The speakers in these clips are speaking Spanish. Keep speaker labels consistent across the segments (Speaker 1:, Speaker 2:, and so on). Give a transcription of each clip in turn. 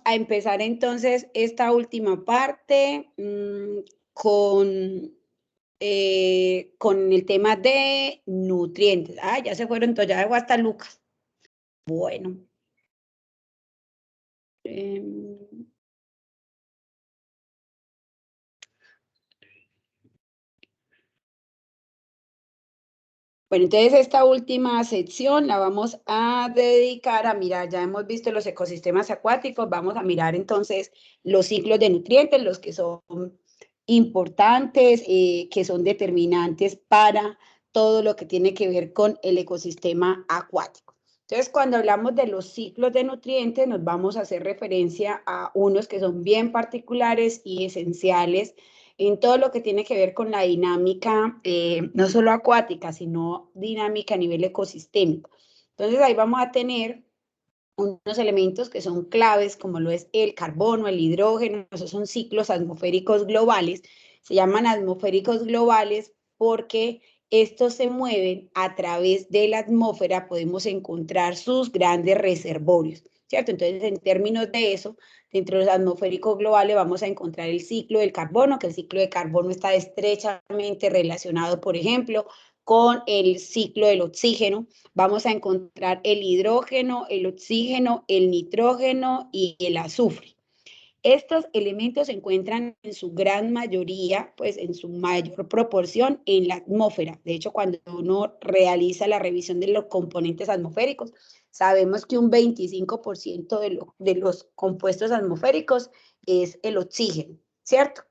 Speaker 1: a empezar entonces esta última parte con el tema de nutrientes. Ah, ya se fueron, entonces ya dejó hasta Lucas. Bueno. Bueno, entonces esta última sección la vamos a dedicar a mirar, ya hemos visto los ecosistemas acuáticos, vamos a mirar entonces los ciclos de nutrientes, los que son importantes, que son determinantes para todo lo que tiene que ver con el ecosistema acuático. Entonces, cuando hablamos de los ciclos de nutrientes, nos vamos a hacer referencia a unos que son bien particulares y esenciales en todo lo que tiene que ver con la dinámica, no solo acuática, sino dinámica a nivel ecosistémico. Entonces ahí vamos a tener unos elementos que son claves, como lo es el carbono, el hidrógeno, esos son ciclos atmosféricos globales. Se llaman atmosféricos globales porque estos se mueven a través de la atmósfera, podemos encontrar sus grandes reservorios, ¿cierto? Entonces, en términos de eso, dentro de los atmosféricos globales vamos a encontrar el ciclo del carbono, que el ciclo de carbono está estrechamente relacionado, por ejemplo, con el ciclo del oxígeno. Vamos a encontrar el hidrógeno, el oxígeno, el nitrógeno y el azufre. Estos elementos se encuentran en su gran mayoría, pues en su mayor proporción en la atmósfera. De hecho, cuando uno realiza la revisión de los componentes atmosféricos, sabemos que un 25% de los compuestos atmosféricos es el oxígeno, ¿cierto?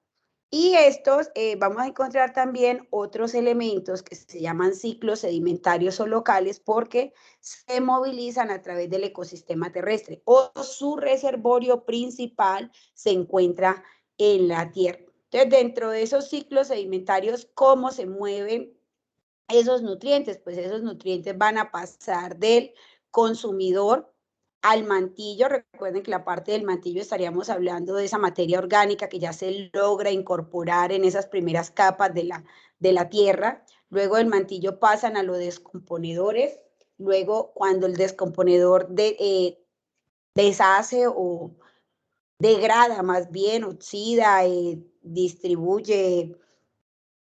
Speaker 1: Y estos vamos a encontrar también otros elementos que se llaman ciclos sedimentarios o locales porque se movilizan a través del ecosistema terrestre o su reservorio principal se encuentra en la Tierra. Entonces, dentro de esos ciclos sedimentarios, ¿cómo se mueven esos nutrientes? Pues esos nutrientes van a pasar del consumidor al mantillo. Recuerden que la parte del mantillo estaríamos hablando de esa materia orgánica que ya se logra incorporar en esas primeras capas de la tierra. Luego del mantillo pasan a los descomponedores. Luego, cuando el descomponedor deshace o degrada, más bien oxida, distribuye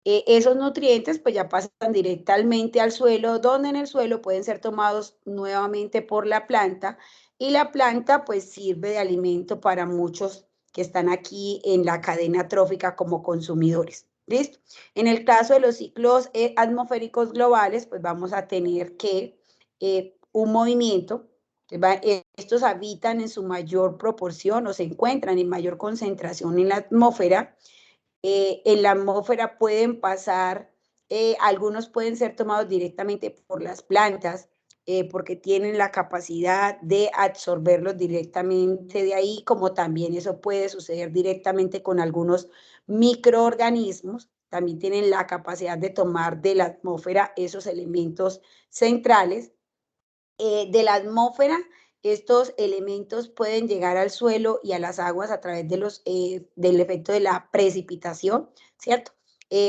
Speaker 1: esos nutrientes, pues ya pasan directamente al suelo, donde en el suelo pueden ser tomados nuevamente por la planta y la planta pues sirve de alimento para muchos que están aquí en la cadena trófica como consumidores. ¿Listo? En el caso de los ciclos atmosféricos globales, pues vamos a tener que un movimiento, estos habitan en su mayor proporción o se encuentran en mayor concentración en la atmósfera. En la atmósfera pueden pasar, algunos pueden ser tomados directamente por las plantas, porque tienen la capacidad de absorberlos directamente de ahí, como también eso puede suceder directamente con algunos microorganismos, también tienen la capacidad de tomar de la atmósfera esos elementos centrales. De la atmósfera, estos elementos pueden llegar al suelo y a las aguas a través del efecto de la precipitación, ¿cierto?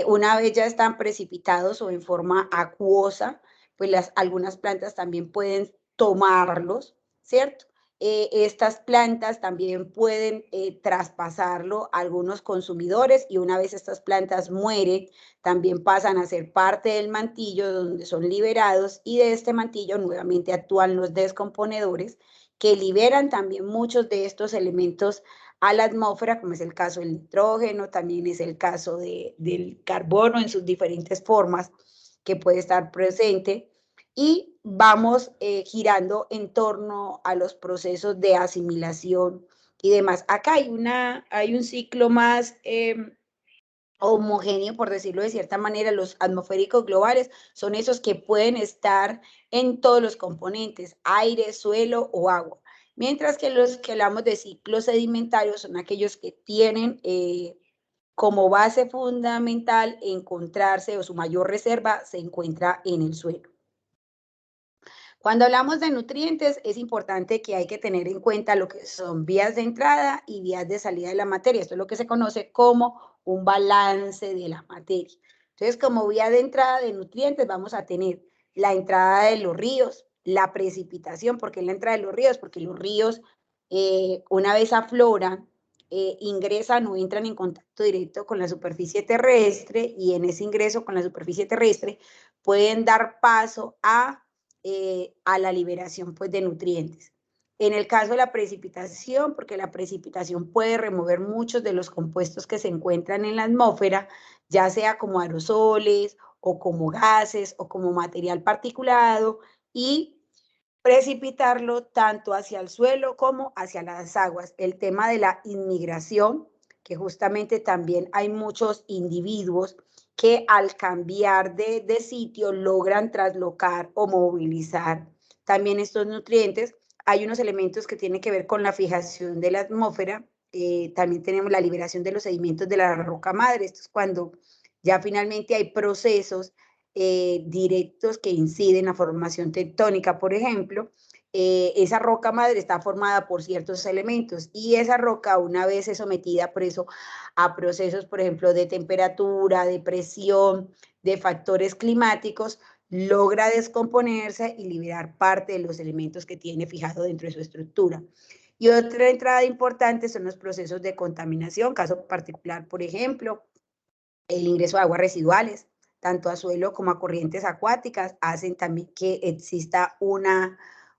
Speaker 1: Una vez ya están precipitados o en forma acuosa, pues algunas plantas también pueden tomarlos, ¿cierto? Estas plantas también pueden traspasarlo a algunos consumidores y una vez estas plantas mueren, también pasan a ser parte del mantillo donde son liberados y de este mantillo nuevamente actúan los descomponedores que liberan también muchos de estos elementos a la atmósfera, como es el caso del nitrógeno, también es el caso del carbono en sus diferentes formas que puede estar presente y vamos girando en torno a los procesos de asimilación y demás. Acá hay un ciclo más homogéneo, por decirlo de cierta manera. Los atmosféricos globales son esos que pueden estar en todos los componentes, aire, suelo o agua. Mientras que los que hablamos de ciclos sedimentarios son aquellos que tienen como base fundamental encontrarse o su mayor reserva se encuentra en el suelo. Cuando hablamos de nutrientes, es importante que hay que tener en cuenta lo que son vías de entrada y vías de salida de la materia. Esto es lo que se conoce como un balance de la materia. Entonces, como vía de entrada de nutrientes, vamos a tener la entrada de los ríos, la precipitación. ¿Por qué la entrada de los ríos? Porque los ríos una vez afloran, ingresan o entran en contacto directo con la superficie terrestre y en ese ingreso con la superficie terrestre pueden dar paso a la liberación pues, de nutrientes. En el caso de la precipitación, porque la precipitación puede remover muchos de los compuestos que se encuentran en la atmósfera, ya sea como aerosoles o como gases o como material particulado, y precipitarlo tanto hacia el suelo como hacia las aguas. El tema de la inmigración, que justamente también hay muchos individuos que al cambiar de sitio logran traslocar o movilizar también estos nutrientes. Hay unos elementos que tienen que ver con la fijación de la atmósfera. También tenemos la liberación de los sedimentos de la roca madre. Esto es cuando ya finalmente hay procesos directos que inciden en la formación tectónica, por ejemplo. Esa roca madre está formada por ciertos elementos y esa roca, una vez es sometida por eso a procesos, por ejemplo, de temperatura, de presión, de factores climáticos, logra descomponerse y liberar parte de los elementos que tiene fijado dentro de su estructura. Y otra entrada importante son los procesos de contaminación, caso particular, por ejemplo, el ingreso de aguas residuales, tanto a suelo como a corrientes acuáticas, hacen también que exista un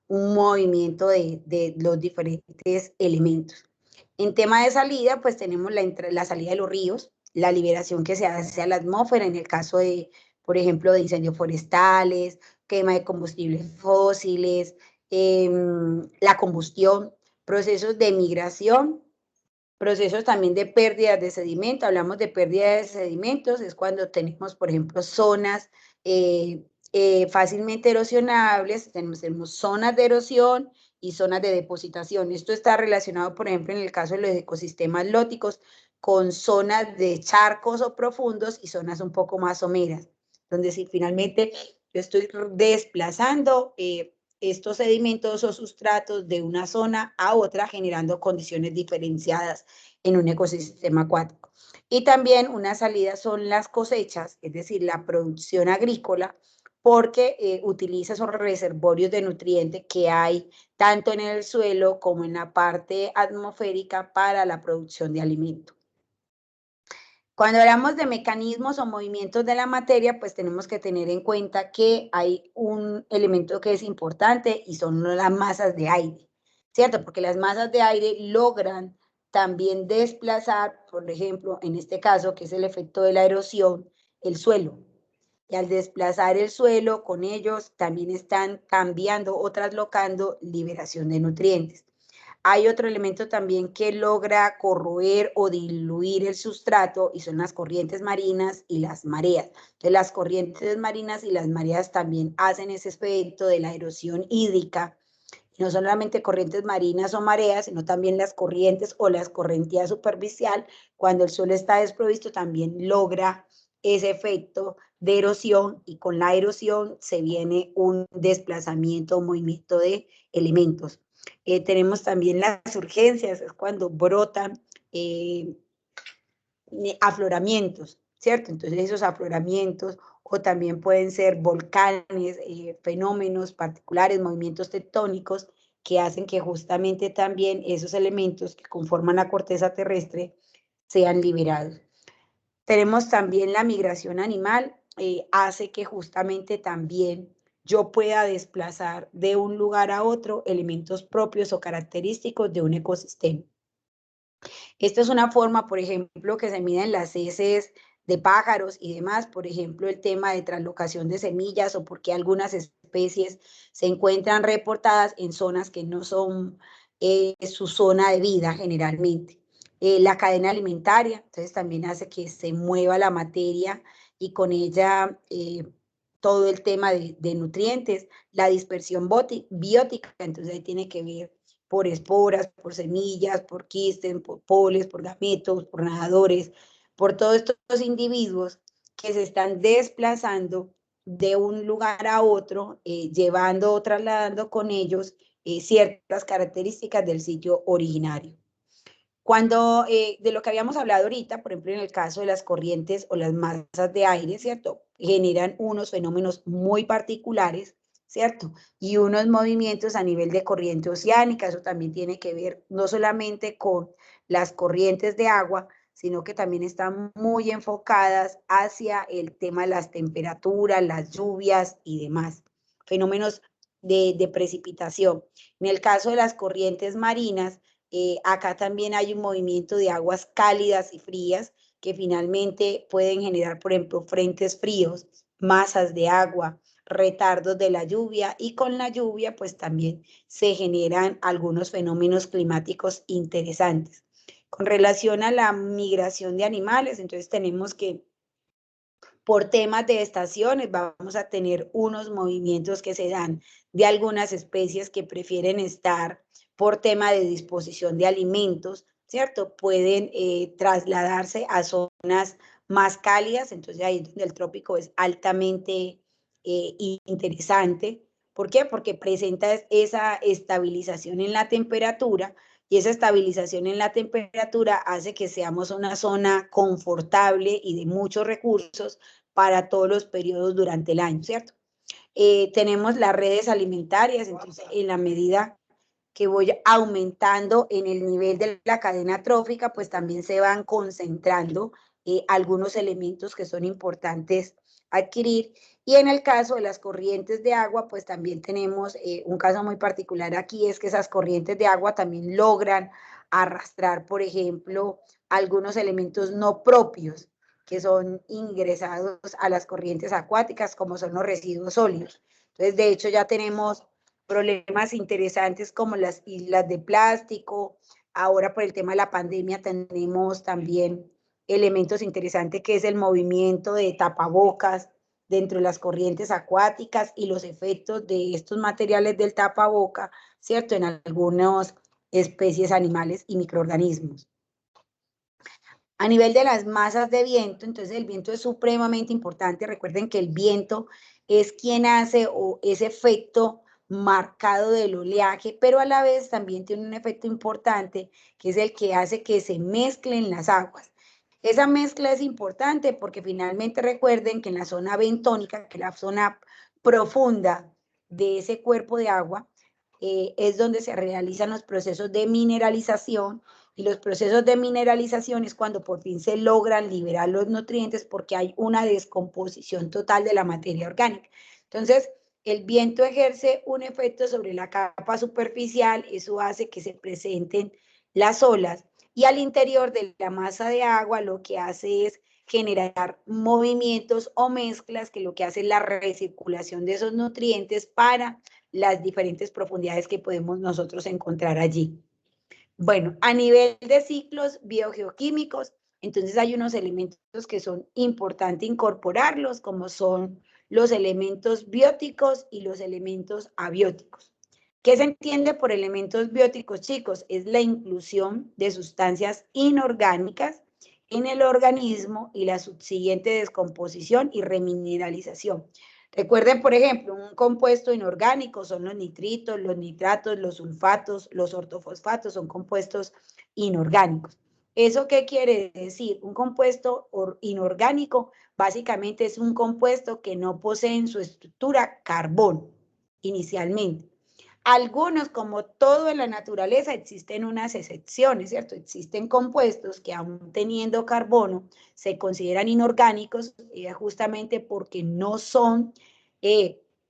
Speaker 1: movimiento de los diferentes elementos. En tema de salida, pues tenemos la salida de los ríos, la liberación que se hace a la atmósfera en el caso de, por ejemplo, de incendios forestales, quema de combustibles fósiles, la combustión, procesos de migración, procesos también de pérdida de sedimento. Hablamos de pérdida de sedimentos, es cuando tenemos, por ejemplo, zonas fácilmente erosionables, tenemos zonas de erosión y zonas de depositación. Esto está relacionado, por ejemplo, en el caso de los ecosistemas lóticos, con zonas de charcos o profundos y zonas un poco más someras, donde si finalmente yo estoy desplazando estos sedimentos o sustratos de una zona a otra, generando condiciones diferenciadas en un ecosistema acuático. Y también una salida son las cosechas, es decir, la producción agrícola, porque utiliza esos reservorios de nutrientes que hay tanto en el suelo como en la parte atmosférica para la producción de alimentos. Cuando hablamos de mecanismos o movimientos de la materia, pues tenemos que tener en cuenta que hay un elemento que es importante y son las masas de aire, ¿cierto? Porque las masas de aire logran también desplazar, por ejemplo, en este caso, que es el efecto de la erosión, el suelo. Y al desplazar el suelo, con ellos también están cambiando o traslocando liberación de nutrientes. Hay otro elemento también que logra corroer o diluir el sustrato y son las corrientes marinas y las mareas. Entonces, las corrientes marinas y las mareas también hacen ese efecto de la erosión hídrica. No solamente corrientes marinas o mareas, sino también las corrientes o la escorrentía superficial, cuando el suelo está desprovisto, también logra ese efecto de erosión y con la erosión se viene un desplazamiento o movimiento de elementos. Tenemos también las urgencias, es cuando brotan afloramientos, ¿cierto? Entonces esos afloramientos o también pueden ser volcanes, fenómenos particulares, movimientos tectónicos que hacen que justamente también esos elementos que conforman la corteza terrestre sean liberados. Tenemos también la migración animal, hace que justamente también yo pueda desplazar de un lugar a otro elementos propios o característicos de un ecosistema. Esta es una forma, por ejemplo, que se miden las heces de pájaros y demás, por ejemplo, el tema de translocación de semillas o porque algunas especies se encuentran reportadas en zonas que no son su zona de vida generalmente. La cadena alimentaria, entonces también hace que se mueva la materia y con ella todo el tema de nutrientes, la dispersión biótica, entonces ahí tiene que ver por esporas, por semillas, por quistes, por poles, por gametos, por nadadores, por todos estos individuos que se están desplazando de un lugar a otro, llevando o trasladando con ellos ciertas características del sitio originario. Cuando de lo que habíamos hablado ahorita, por ejemplo, en el caso de las corrientes o las masas de aire, ¿cierto? Generan unos fenómenos muy particulares ¿cierto? Y unos movimientos a nivel de corriente oceánica, eso también tiene que ver no solamente con las corrientes de agua, sino que también están muy enfocadas hacia el tema de las temperaturas, las lluvias y demás, fenómenos de precipitación. En el caso de las corrientes marinas, acá también hay un movimiento de aguas cálidas y frías que finalmente pueden generar, por ejemplo, frentes fríos, masas de agua, retardos de la lluvia, y con la lluvia pues también se generan algunos fenómenos climáticos interesantes. Con relación a la migración de animales, entonces tenemos que por temas de estaciones vamos a tener unos movimientos que se dan de algunas especies que prefieren estar por tema de disposición de alimentos, ¿cierto? Pueden trasladarse a zonas más cálidas, entonces ahí donde el trópico es altamente interesante. ¿Por qué? Porque presenta esa estabilización en la temperatura, y esa estabilización en la temperatura hace que seamos una zona confortable y de muchos recursos para todos los periodos durante el año, ¿cierto? Tenemos las redes alimentarias, entonces en la medida que voy aumentando en el nivel de la cadena trófica, pues también se van concentrando algunos elementos que son importantes adquirir. Y en el caso de las corrientes de agua, pues también tenemos un caso muy particular aquí, es que esas corrientes de agua también logran arrastrar, por ejemplo, algunos elementos no propios que son ingresados a las corrientes acuáticas, como son los residuos sólidos. Entonces, de hecho, ya tenemos problemas interesantes como las islas de plástico. Ahora por el tema de la pandemia tenemos también elementos interesantes que es el movimiento de tapabocas dentro de las corrientes acuáticas y los efectos de estos materiales del tapaboca, ¿cierto? En algunas especies animales y microorganismos. A nivel de las masas de viento, entonces el viento es supremamente importante. Recuerden que el viento es quien hace ese efecto marcado del oleaje, pero a la vez también tiene un efecto importante que es el que hace que se mezclen las aguas. Esa mezcla es importante porque finalmente recuerden que en la zona bentónica, que es la zona profunda de ese cuerpo de agua, es donde se realizan los procesos de mineralización, y los procesos de mineralización es cuando por fin se logran liberar los nutrientes porque hay una descomposición total de la materia orgánica. Entonces, el viento ejerce un efecto sobre la capa superficial, eso hace que se presenten las olas, y al interior de la masa de agua lo que hace es generar movimientos o mezclas que lo que hace es la recirculación de esos nutrientes para las diferentes profundidades que podemos nosotros encontrar allí. Bueno, a nivel de ciclos biogeoquímicos, entonces hay unos elementos que son importantes incorporarlos, como son los elementos bióticos y los elementos abióticos. ¿Qué se entiende por elementos bióticos, chicos? Es la inclusión de sustancias inorgánicas en el organismo y la subsiguiente descomposición y remineralización. Recuerden, por ejemplo, un compuesto inorgánico son los nitritos, los nitratos, los sulfatos, los ortofosfatos, son compuestos inorgánicos. ¿Eso qué quiere decir? Un compuesto inorgánico básicamente es un compuesto que no posee en su estructura carbón inicialmente. Algunos, como todo en la naturaleza, existen unas excepciones, ¿cierto? Existen compuestos que aún teniendo carbono se consideran inorgánicos, justamente porque no son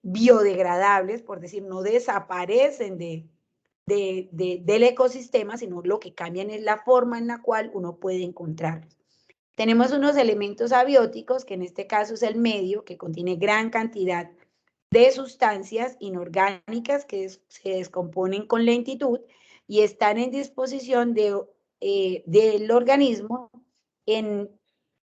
Speaker 1: biodegradables, por decir, no desaparecen del ecosistema, sino lo que cambian es la forma en la cual uno puede encontrarlos. Tenemos unos elementos abióticos, que en este caso es el medio, que contiene gran cantidad de sustancias inorgánicas que se descomponen con lentitud y están en disposición del organismo en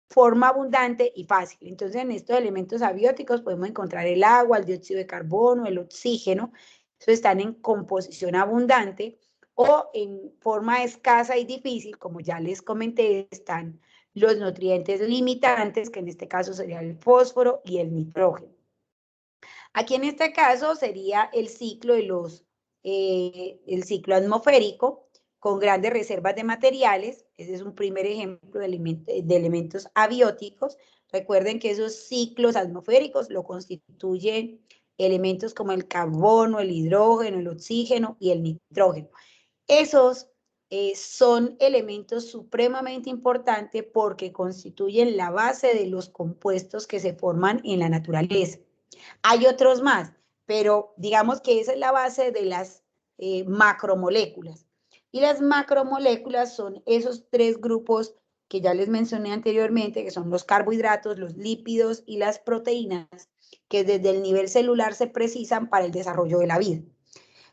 Speaker 1: forma abundante y fácil. Entonces, en estos elementos abióticos podemos encontrar el agua, el dióxido de carbono, el oxígeno. Estos están en composición abundante, o en forma escasa y difícil, como ya les comenté, están los nutrientes limitantes, que en este caso sería el fósforo y el nitrógeno. Aquí en este caso sería el ciclo el ciclo atmosférico con grandes reservas de materiales. Ese es un primer ejemplo de elementos abióticos. Recuerden que esos ciclos atmosféricos lo constituyen elementos como el carbono, el hidrógeno, el oxígeno y el nitrógeno. Esos son elementos supremamente importantes porque constituyen la base de los compuestos que se forman en la naturaleza. Hay otros más, pero digamos que esa es la base de las macromoléculas. Y las macromoléculas son esos tres grupos que ya les mencioné anteriormente, que son los carbohidratos, los lípidos y las proteínas, que desde el nivel celular se precisan para el desarrollo de la vida.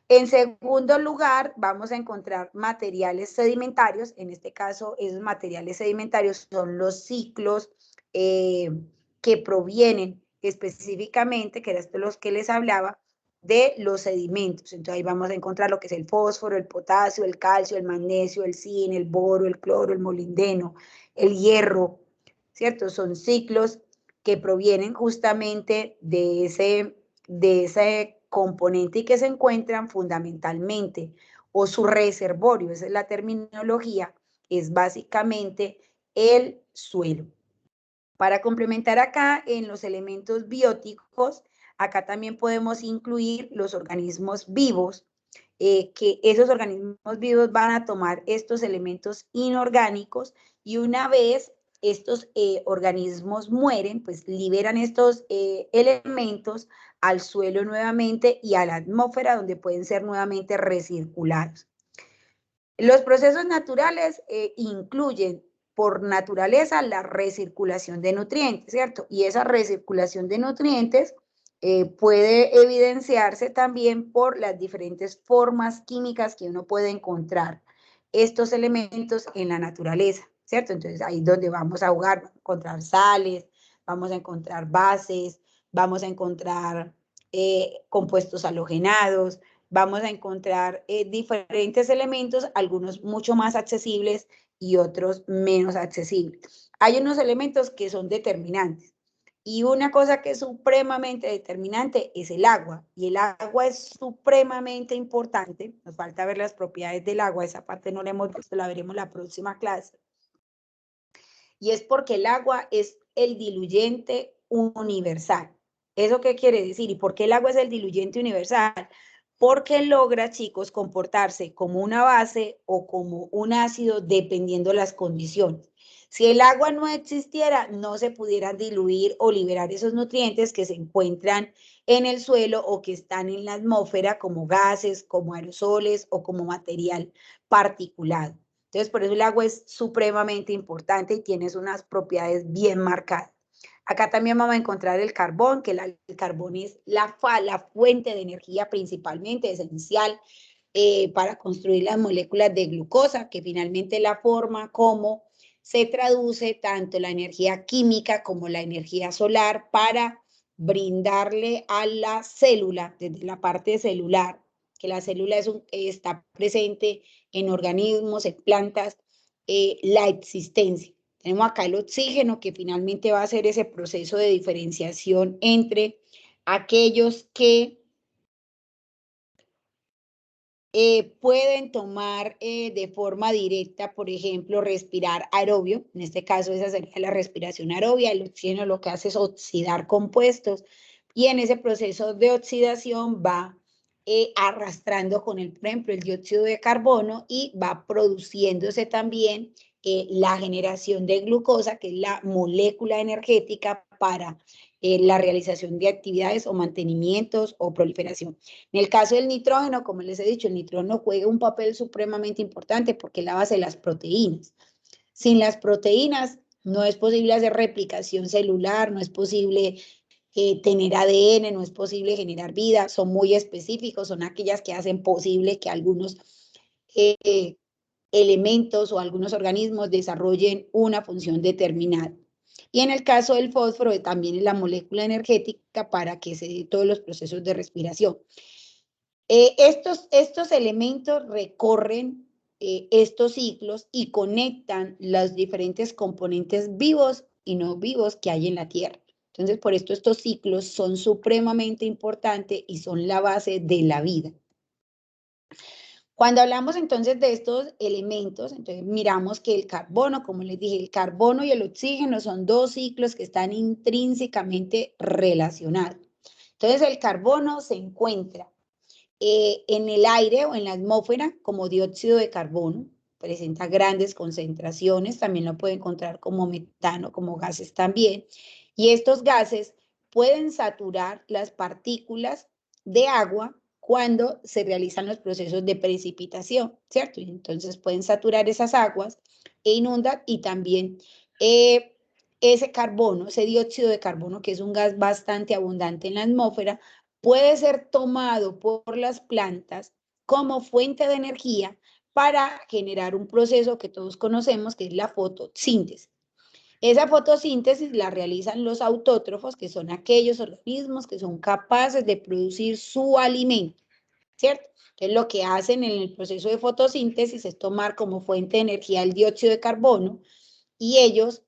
Speaker 1: En segundo lugar, vamos a encontrar materiales sedimentarios. En este caso, esos materiales sedimentarios son los ciclos que provienen específicamente, que eran los que les hablaba, de los sedimentos. Entonces ahí vamos a encontrar lo que es el fósforo, el potasio, el calcio, el magnesio, el zinc, el boro, el cloro, el molibdeno, el hierro, ¿cierto? Son ciclos que provienen justamente de ese componente y que se encuentran fundamentalmente, o su reservorio, esa es la terminología, es básicamente el suelo. Para complementar acá en los elementos bióticos, acá también podemos incluir los organismos vivos, que esos organismos vivos van a tomar estos elementos inorgánicos y una vez estos organismos mueren, pues liberan estos elementos al suelo nuevamente y a la atmósfera donde pueden ser nuevamente recirculados. Los procesos naturales incluyen por naturaleza la recirculación de nutrientes, ¿cierto? Y esa recirculación de nutrientes puede evidenciarse también por las diferentes formas químicas que uno puede encontrar estos elementos en la naturaleza, ¿cierto? Entonces ahí es donde vamos a jugar, a encontrar sales, vamos a encontrar bases, vamos a encontrar compuestos halogenados, vamos a encontrar diferentes elementos, algunos mucho más accesibles y otros menos accesibles. Hay unos elementos que son determinantes y una cosa que es supremamente determinante es el agua, y el agua es supremamente importante. Nos falta ver las propiedades del agua, esa parte no la hemos visto, la veremos la próxima clase. Y es porque el agua es el diluyente universal. ¿Eso qué quiere decir? ¿Y por qué el agua es el diluyente universal? Porque logra, chicos, comportarse como una base o como un ácido dependiendo las condiciones. Si el agua no existiera, no se pudieran diluir o liberar esos nutrientes que se encuentran en el suelo o que están en la atmósfera como gases, como aerosoles o como material particulado. Entonces, por eso el agua es supremamente importante y tiene unas propiedades bien marcadas. Acá también vamos a encontrar el carbón, que el carbón es la fuente de energía principalmente esencial para construir las moléculas de glucosa, que finalmente es la forma como se traduce tanto la energía química como la energía solar para brindarle a la célula, desde la parte celular, que la célula está presente en organismos, en plantas, la existencia. Tenemos acá el oxígeno, que finalmente va a ser ese proceso de diferenciación entre aquellos que pueden tomar de forma directa, por ejemplo, respirar aerobio. En este caso, esa sería la respiración aerobia. El oxígeno lo que hace es oxidar compuestos y en ese proceso de oxidación va arrastrando con el, por ejemplo, el dióxido de carbono y va produciéndose también la generación de glucosa, que es la molécula energética para la realización de actividades o mantenimientos o proliferación. En el caso del nitrógeno, como les he dicho, el nitrógeno juega un papel supremamente importante porque es la base de las proteínas. Sin las proteínas no es posible hacer replicación celular, no es posible tener ADN, no es posible generar vida, son muy específicos, son aquellas que hacen posible que algunos elementos o algunos organismos desarrollen una función determinada. Y en el caso del fósforo, también es la molécula energética para que se den todos los procesos de respiración. Estos elementos recorren estos ciclos y conectan los diferentes componentes vivos y no vivos que hay en la Tierra. Entonces, por esto estos ciclos son supremamente importantes y son la base de la vida. Cuando hablamos entonces de estos elementos, entonces miramos que el carbono, como les dije, el carbono y el oxígeno son dos ciclos que están intrínsecamente relacionados. Entonces el carbono se encuentra en el aire o en la atmósfera como dióxido de carbono, presenta grandes concentraciones, también lo puede encontrar como metano, como gases también, y estos gases pueden saturar las partículas de agua cuando se realizan los procesos de precipitación, ¿cierto? Y entonces pueden saturar esas aguas e inundan y también ese carbono, ese dióxido de carbono, que es un gas bastante abundante en la atmósfera, puede ser tomado por las plantas como fuente de energía para generar un proceso que todos conocemos, que es la fotosíntesis. Esa fotosíntesis la realizan los autótrofos, que son aquellos organismos que son capaces de producir su alimento, ¿cierto? Entonces, lo que hacen en el proceso de fotosíntesis es tomar como fuente de energía el dióxido de carbono y ellos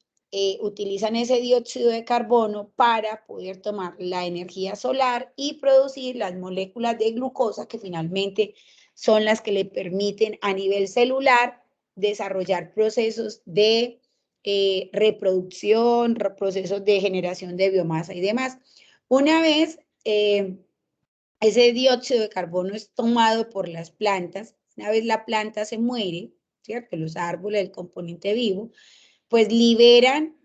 Speaker 1: utilizan ese dióxido de carbono para poder tomar la energía solar y producir las moléculas de glucosa que finalmente son las que le permiten a nivel celular desarrollar procesos de reproducción, procesos de generación de biomasa y demás. Una vez ese dióxido de carbono es tomado por las plantas, una vez la planta se muere, ¿cierto? Los árboles, el componente vivo, pues liberan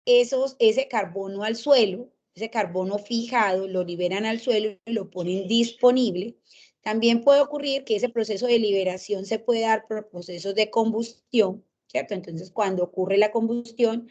Speaker 1: ese carbono al suelo, ese carbono fijado, lo liberan al suelo y lo ponen disponible. También puede ocurrir que ese proceso de liberación se puede dar por procesos de combustión, ¿cierto? Entonces, cuando ocurre la combustión,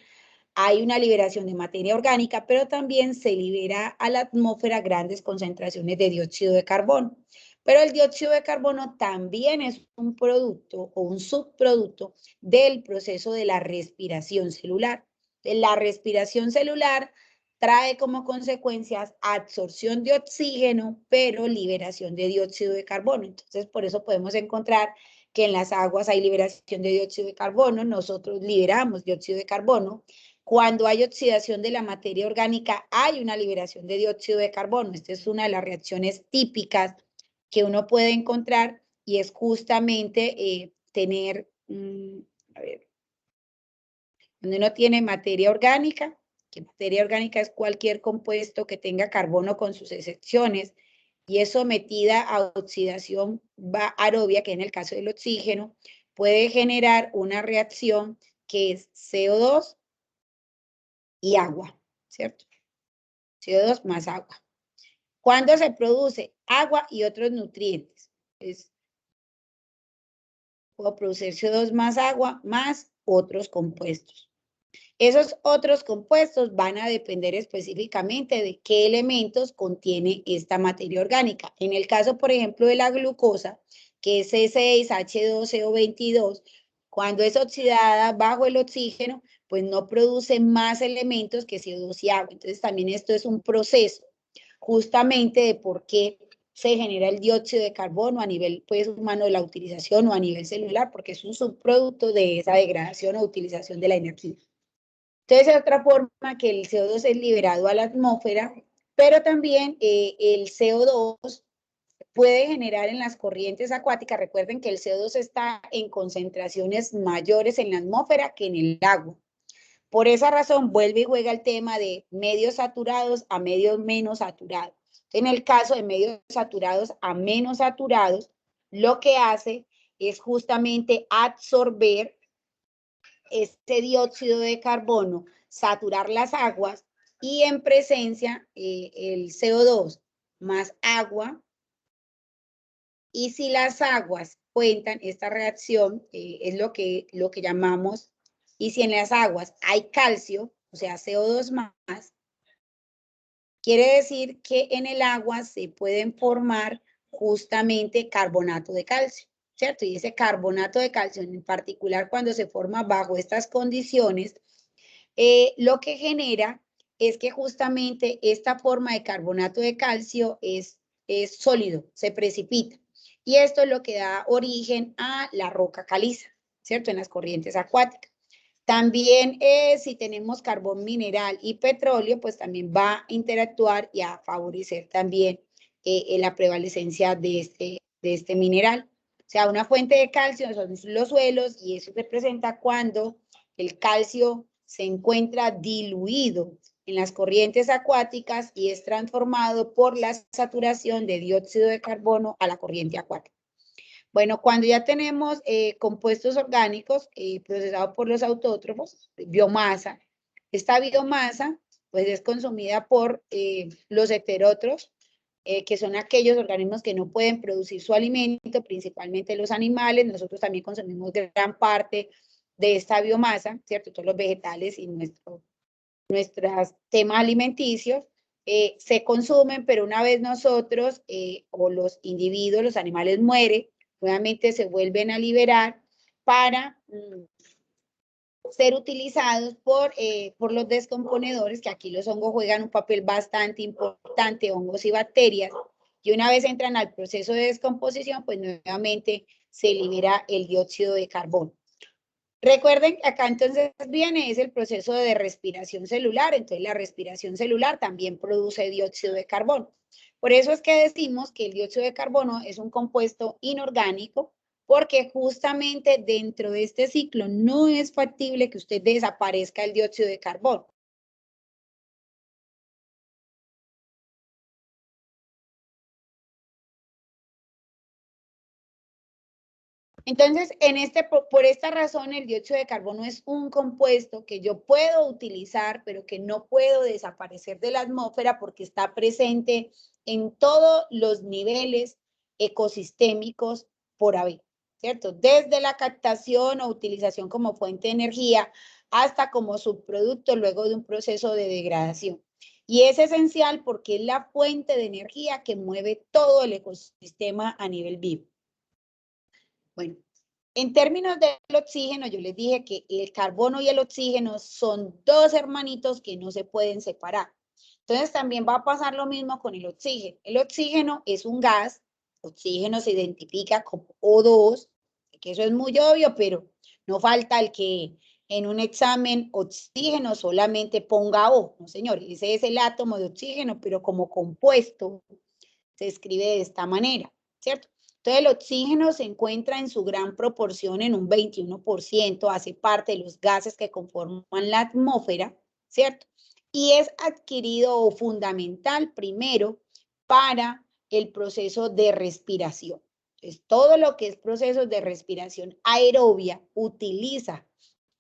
Speaker 1: hay una liberación de materia orgánica, pero también se libera a la atmósfera grandes concentraciones de dióxido de carbono. Pero el dióxido de carbono también es un producto o un subproducto del proceso de la respiración celular. La respiración celular trae como consecuencias absorción de oxígeno, pero liberación de dióxido de carbono. Entonces, por eso podemos encontrar que en las aguas hay liberación de dióxido de carbono, nosotros liberamos dióxido de carbono. Cuando hay oxidación de la materia orgánica, hay una liberación de dióxido de carbono. Esta es una de las reacciones típicas que uno puede encontrar y es justamente tener, a ver, cuando uno tiene materia orgánica, que materia orgánica es cualquier compuesto que tenga carbono con sus excepciones y es sometida a oxidación aerobia, que en el caso del oxígeno, puede generar una reacción que es CO2 y agua, ¿cierto? CO2 más agua. ¿Cuándo se produce? Agua y otros nutrientes. Entonces, puedo producir CO2 más agua más otros compuestos. Esos otros compuestos van a depender específicamente de qué elementos contiene esta materia orgánica. En el caso, por ejemplo, de la glucosa, que es C6H12O22, cuando es oxidada bajo el oxígeno, pues no produce más elementos que CO2 y agua. Entonces, también esto es un proceso justamente de por qué se genera el dióxido de carbono a nivel pues, humano de la utilización o a nivel celular, porque es un subproducto de esa degradación o utilización de la energía. Entonces, es otra forma que el CO2 es liberado a la atmósfera, pero también el CO2 puede generar en las corrientes acuáticas. Recuerden que el CO2 está en concentraciones mayores en la atmósfera que en el agua. Por esa razón, vuelve y juega el tema de medios saturados a medios menos saturados. En el caso de medios saturados a menos saturados, lo que hace es justamente absorber este dióxido de carbono, saturar las aguas y en presencia el CO2 más agua. Y si las aguas cuentan, esta reacción es lo que llamamos, y si en las aguas hay calcio, o sea, CO2 más, quiere decir que en el agua se pueden formar justamente carbonato de calcio, ¿cierto? Y ese carbonato de calcio, en particular cuando se forma bajo estas condiciones, lo que genera es que justamente esta forma de carbonato de calcio es sólido, se precipita. Y esto es lo que da origen a la roca caliza, ¿cierto? En las corrientes acuáticas. También si tenemos carbón mineral y petróleo, pues también va a interactuar y a favorecer también la prevalecencia de este mineral. O sea, una fuente de calcio son los suelos y eso se presenta cuando el calcio se encuentra diluido en las corrientes acuáticas y es transformado por la saturación de dióxido de carbono a la corriente acuática. Bueno, cuando ya tenemos compuestos orgánicos procesados por los autótrofos, biomasa, esta biomasa pues es consumida por los heterótrofos, que son aquellos organismos que no pueden producir su alimento, principalmente los animales. Nosotros también consumimos gran parte de esta biomasa, ¿cierto? Todos los vegetales y nuestros temas alimenticios se consumen, pero una vez nosotros o los individuos, los animales mueren, nuevamente se vuelven a liberar para ser utilizados por los descomponedores, que aquí los hongos juegan un papel bastante importante, hongos y bacterias, y una vez entran al proceso de descomposición, pues nuevamente se libera el dióxido de carbono. Recuerden que acá entonces viene es el proceso de respiración celular, entonces la respiración celular también produce dióxido de carbono. Por eso es que decimos que el dióxido de carbono es un compuesto inorgánico, porque justamente dentro de este ciclo no es factible que usted desaparezca el dióxido de carbono. Entonces, por esta razón, el dióxido de carbono es un compuesto que yo puedo utilizar, pero que no puedo desaparecer de la atmósfera porque está presente en todos los niveles ecosistémicos por haber, ¿cierto? Desde la captación o utilización como fuente de energía hasta como subproducto luego de un proceso de degradación. Y es esencial porque es la fuente de energía que mueve todo el ecosistema a nivel vivo. Bueno, en términos del oxígeno, yo les dije que el carbono y el oxígeno son dos hermanitos que no se pueden separar. Entonces también va a pasar lo mismo con el oxígeno. El oxígeno es un gas, oxígeno se identifica como O2, que eso es muy obvio, pero no falta el que en un examen oxígeno solamente ponga O. No, señor, ese es el átomo de oxígeno, pero como compuesto se escribe de esta manera, ¿cierto? Entonces el oxígeno se encuentra en su gran proporción en un 21%, hace parte de los gases que conforman la atmósfera, ¿cierto? Y es adquirido o fundamental primero para el proceso de respiración. Entonces, todo lo que es procesos de respiración aerobia utiliza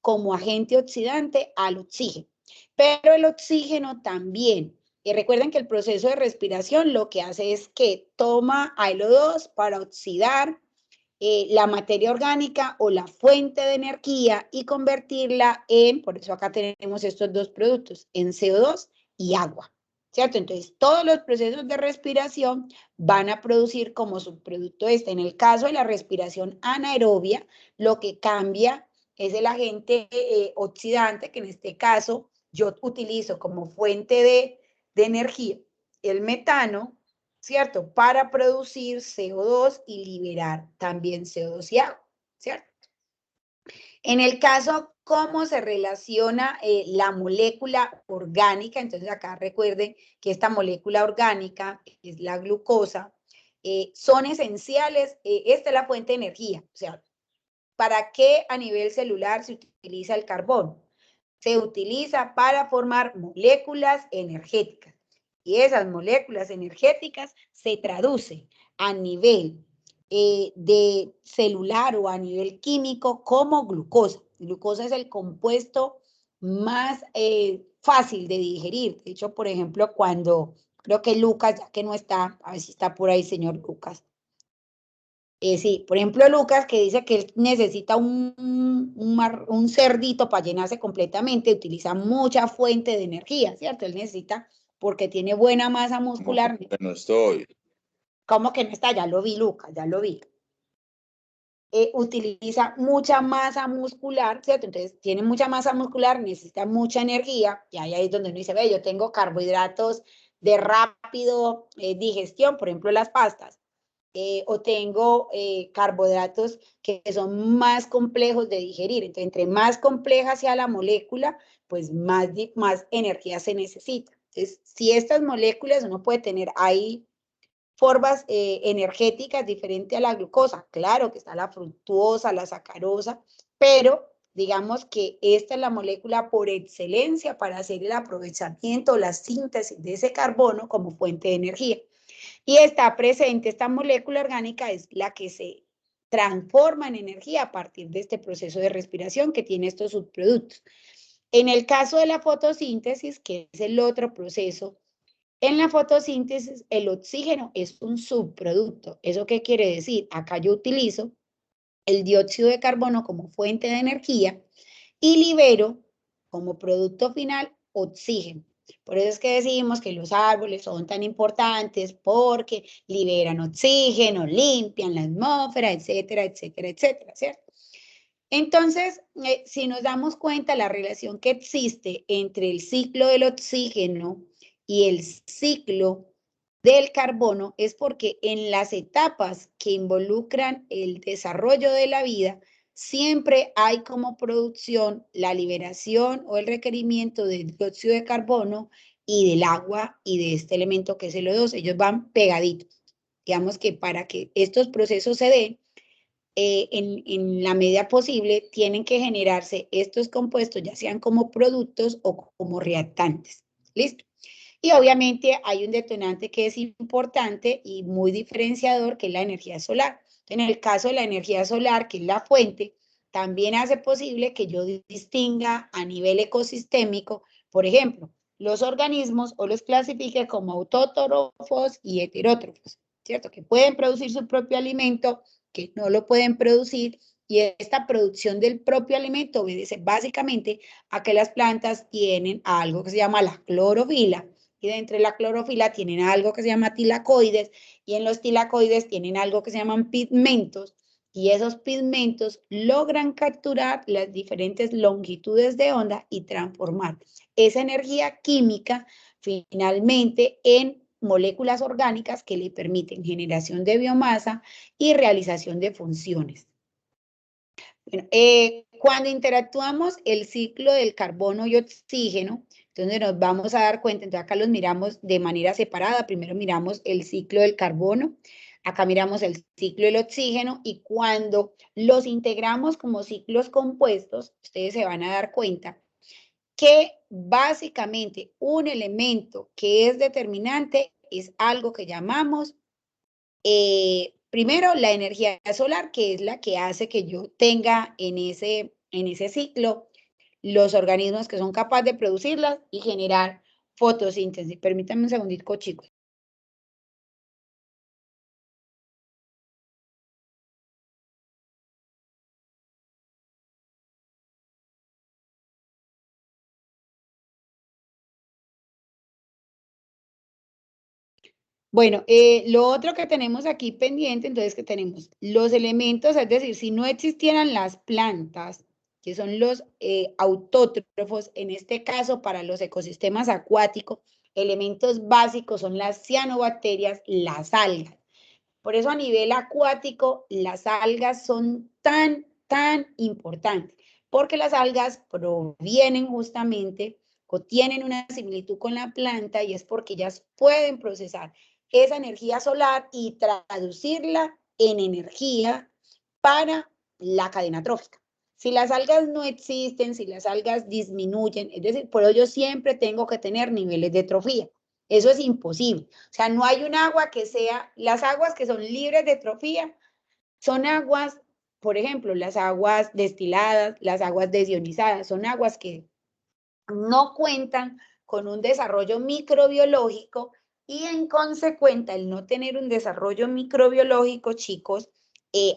Speaker 1: como agente oxidante al oxígeno, pero el oxígeno también. Y recuerden que el proceso de respiración lo que hace es que toma ALO2 para oxidar la materia orgánica o la fuente de energía y convertirla en, por eso acá tenemos estos dos productos, en CO2 y agua, ¿cierto? Entonces, todos los procesos de respiración van a producir como subproducto este. En el caso de la respiración anaerobia, lo que cambia es el agente oxidante, que en este caso yo utilizo como fuente de energía el metano, ¿cierto? Para producir CO2 y liberar también CO2 y agua, ¿cierto? En el caso, ¿cómo se relaciona la molécula orgánica? Entonces acá recuerden que esta molécula orgánica, que es la glucosa, son esenciales, esta es la fuente de energía, o sea, ¿para qué a nivel celular se utiliza el carbón? Se utiliza para formar moléculas energéticas. Y esas moléculas energéticas se traducen a nivel de celular o a nivel químico como glucosa. Glucosa es el compuesto más fácil de digerir. De hecho, por ejemplo, cuando creo que Lucas, ya que no está, a ver si está por ahí, señor Lucas. Sí, por ejemplo, Lucas, que dice que él necesita un cerdito para llenarse completamente, utiliza mucha fuente de energía, ¿cierto? Él necesita, porque tiene buena masa muscular.
Speaker 2: No estoy.
Speaker 1: ¿Cómo que no está? Ya lo vi, Lucas, ya lo vi. Utiliza mucha masa muscular, ¿cierto? Entonces, tiene mucha masa muscular, necesita mucha energía, y ahí es donde uno dice, ve, yo tengo carbohidratos de rápido digestión, por ejemplo, las pastas. O tengo carbohidratos que son más complejos de digerir. Entonces, entre más compleja sea la molécula, pues más energía se necesita. Entonces, si estas moléculas uno puede tener ahí formas energéticas diferentes a la glucosa, claro que está la fructuosa, la sacarosa, pero digamos que esta es la molécula por excelencia para hacer el aprovechamiento o la síntesis de ese carbono como fuente de energía. Y está presente, esta molécula orgánica es la que se transforma en energía a partir de este proceso de respiración que tiene estos subproductos. En el caso de la fotosíntesis, que es el otro proceso, en la fotosíntesis el oxígeno es un subproducto. ¿Eso qué quiere decir? Acá yo utilizo el dióxido de carbono como fuente de energía y libero como producto final oxígeno. Por eso es que decimos que los árboles son tan importantes porque liberan oxígeno, limpian la atmósfera, etcétera, etcétera, etcétera, ¿cierto? Entonces, si nos damos cuenta la relación que existe entre el ciclo del oxígeno y el ciclo del carbono es porque en las etapas que involucran el desarrollo de la vida, siempre hay como producción la liberación o el requerimiento del dióxido de carbono y del agua y de este elemento que es el O2. Ellos van pegaditos. Digamos que para que estos procesos se den, en la medida posible, tienen que generarse estos compuestos, ya sean como productos o como reactantes. ¿Listo? Y obviamente hay un detonante que es importante y muy diferenciador, que es la energía solar. En el caso de la energía solar, que es la fuente, también hace posible que yo distinga a nivel ecosistémico, por ejemplo, los organismos o los clasifique como autótrofos y heterótrofos, ¿cierto? Que pueden producir su propio alimento, que no lo pueden producir, y esta producción del propio alimento obedece básicamente a que las plantas tienen algo que se llama la clorofila, y dentro de la clorofila tienen algo que se llama tilacoides, y en los tilacoides tienen algo que se llaman pigmentos, y esos pigmentos logran capturar las diferentes longitudes de onda y transformar esa energía química finalmente en moléculas orgánicas que le permiten generación de biomasa y realización de funciones. Bueno, cuando interactuamos el ciclo del carbono y oxígeno, entonces nos vamos a dar cuenta, entonces acá los miramos de manera separada, primero miramos el ciclo del carbono, acá miramos el ciclo del oxígeno, y cuando los integramos como ciclos compuestos, ustedes se van a dar cuenta que básicamente un elemento que es determinante es algo que llamamos, primero, la energía solar, que es la que hace que yo tenga en ese ciclo los organismos que son capaces de producirlas y generar fotosíntesis. Permítanme un segundito, chicos. Bueno, lo otro que tenemos aquí pendiente, entonces, que tenemos los elementos, es decir, si no existieran las plantas, que son los autótrofos, en este caso para los ecosistemas acuáticos, elementos básicos son las cianobacterias, las algas. Por eso a nivel acuático, las algas son tan importantes, porque las algas provienen justamente o tienen una similitud con la planta, y es porque ellas pueden procesar esa energía solar y traducirla en energía para la cadena trófica. Si las algas no existen, si las algas disminuyen, es decir, por ello yo siempre tengo que tener niveles de trofía. Eso es imposible. O sea, no hay un agua que sea, las aguas que son libres de trofía son aguas, por ejemplo, las aguas destiladas, las aguas desionizadas, son aguas que no cuentan con un desarrollo microbiológico, y en consecuencia el no tener un desarrollo microbiológico, chicos,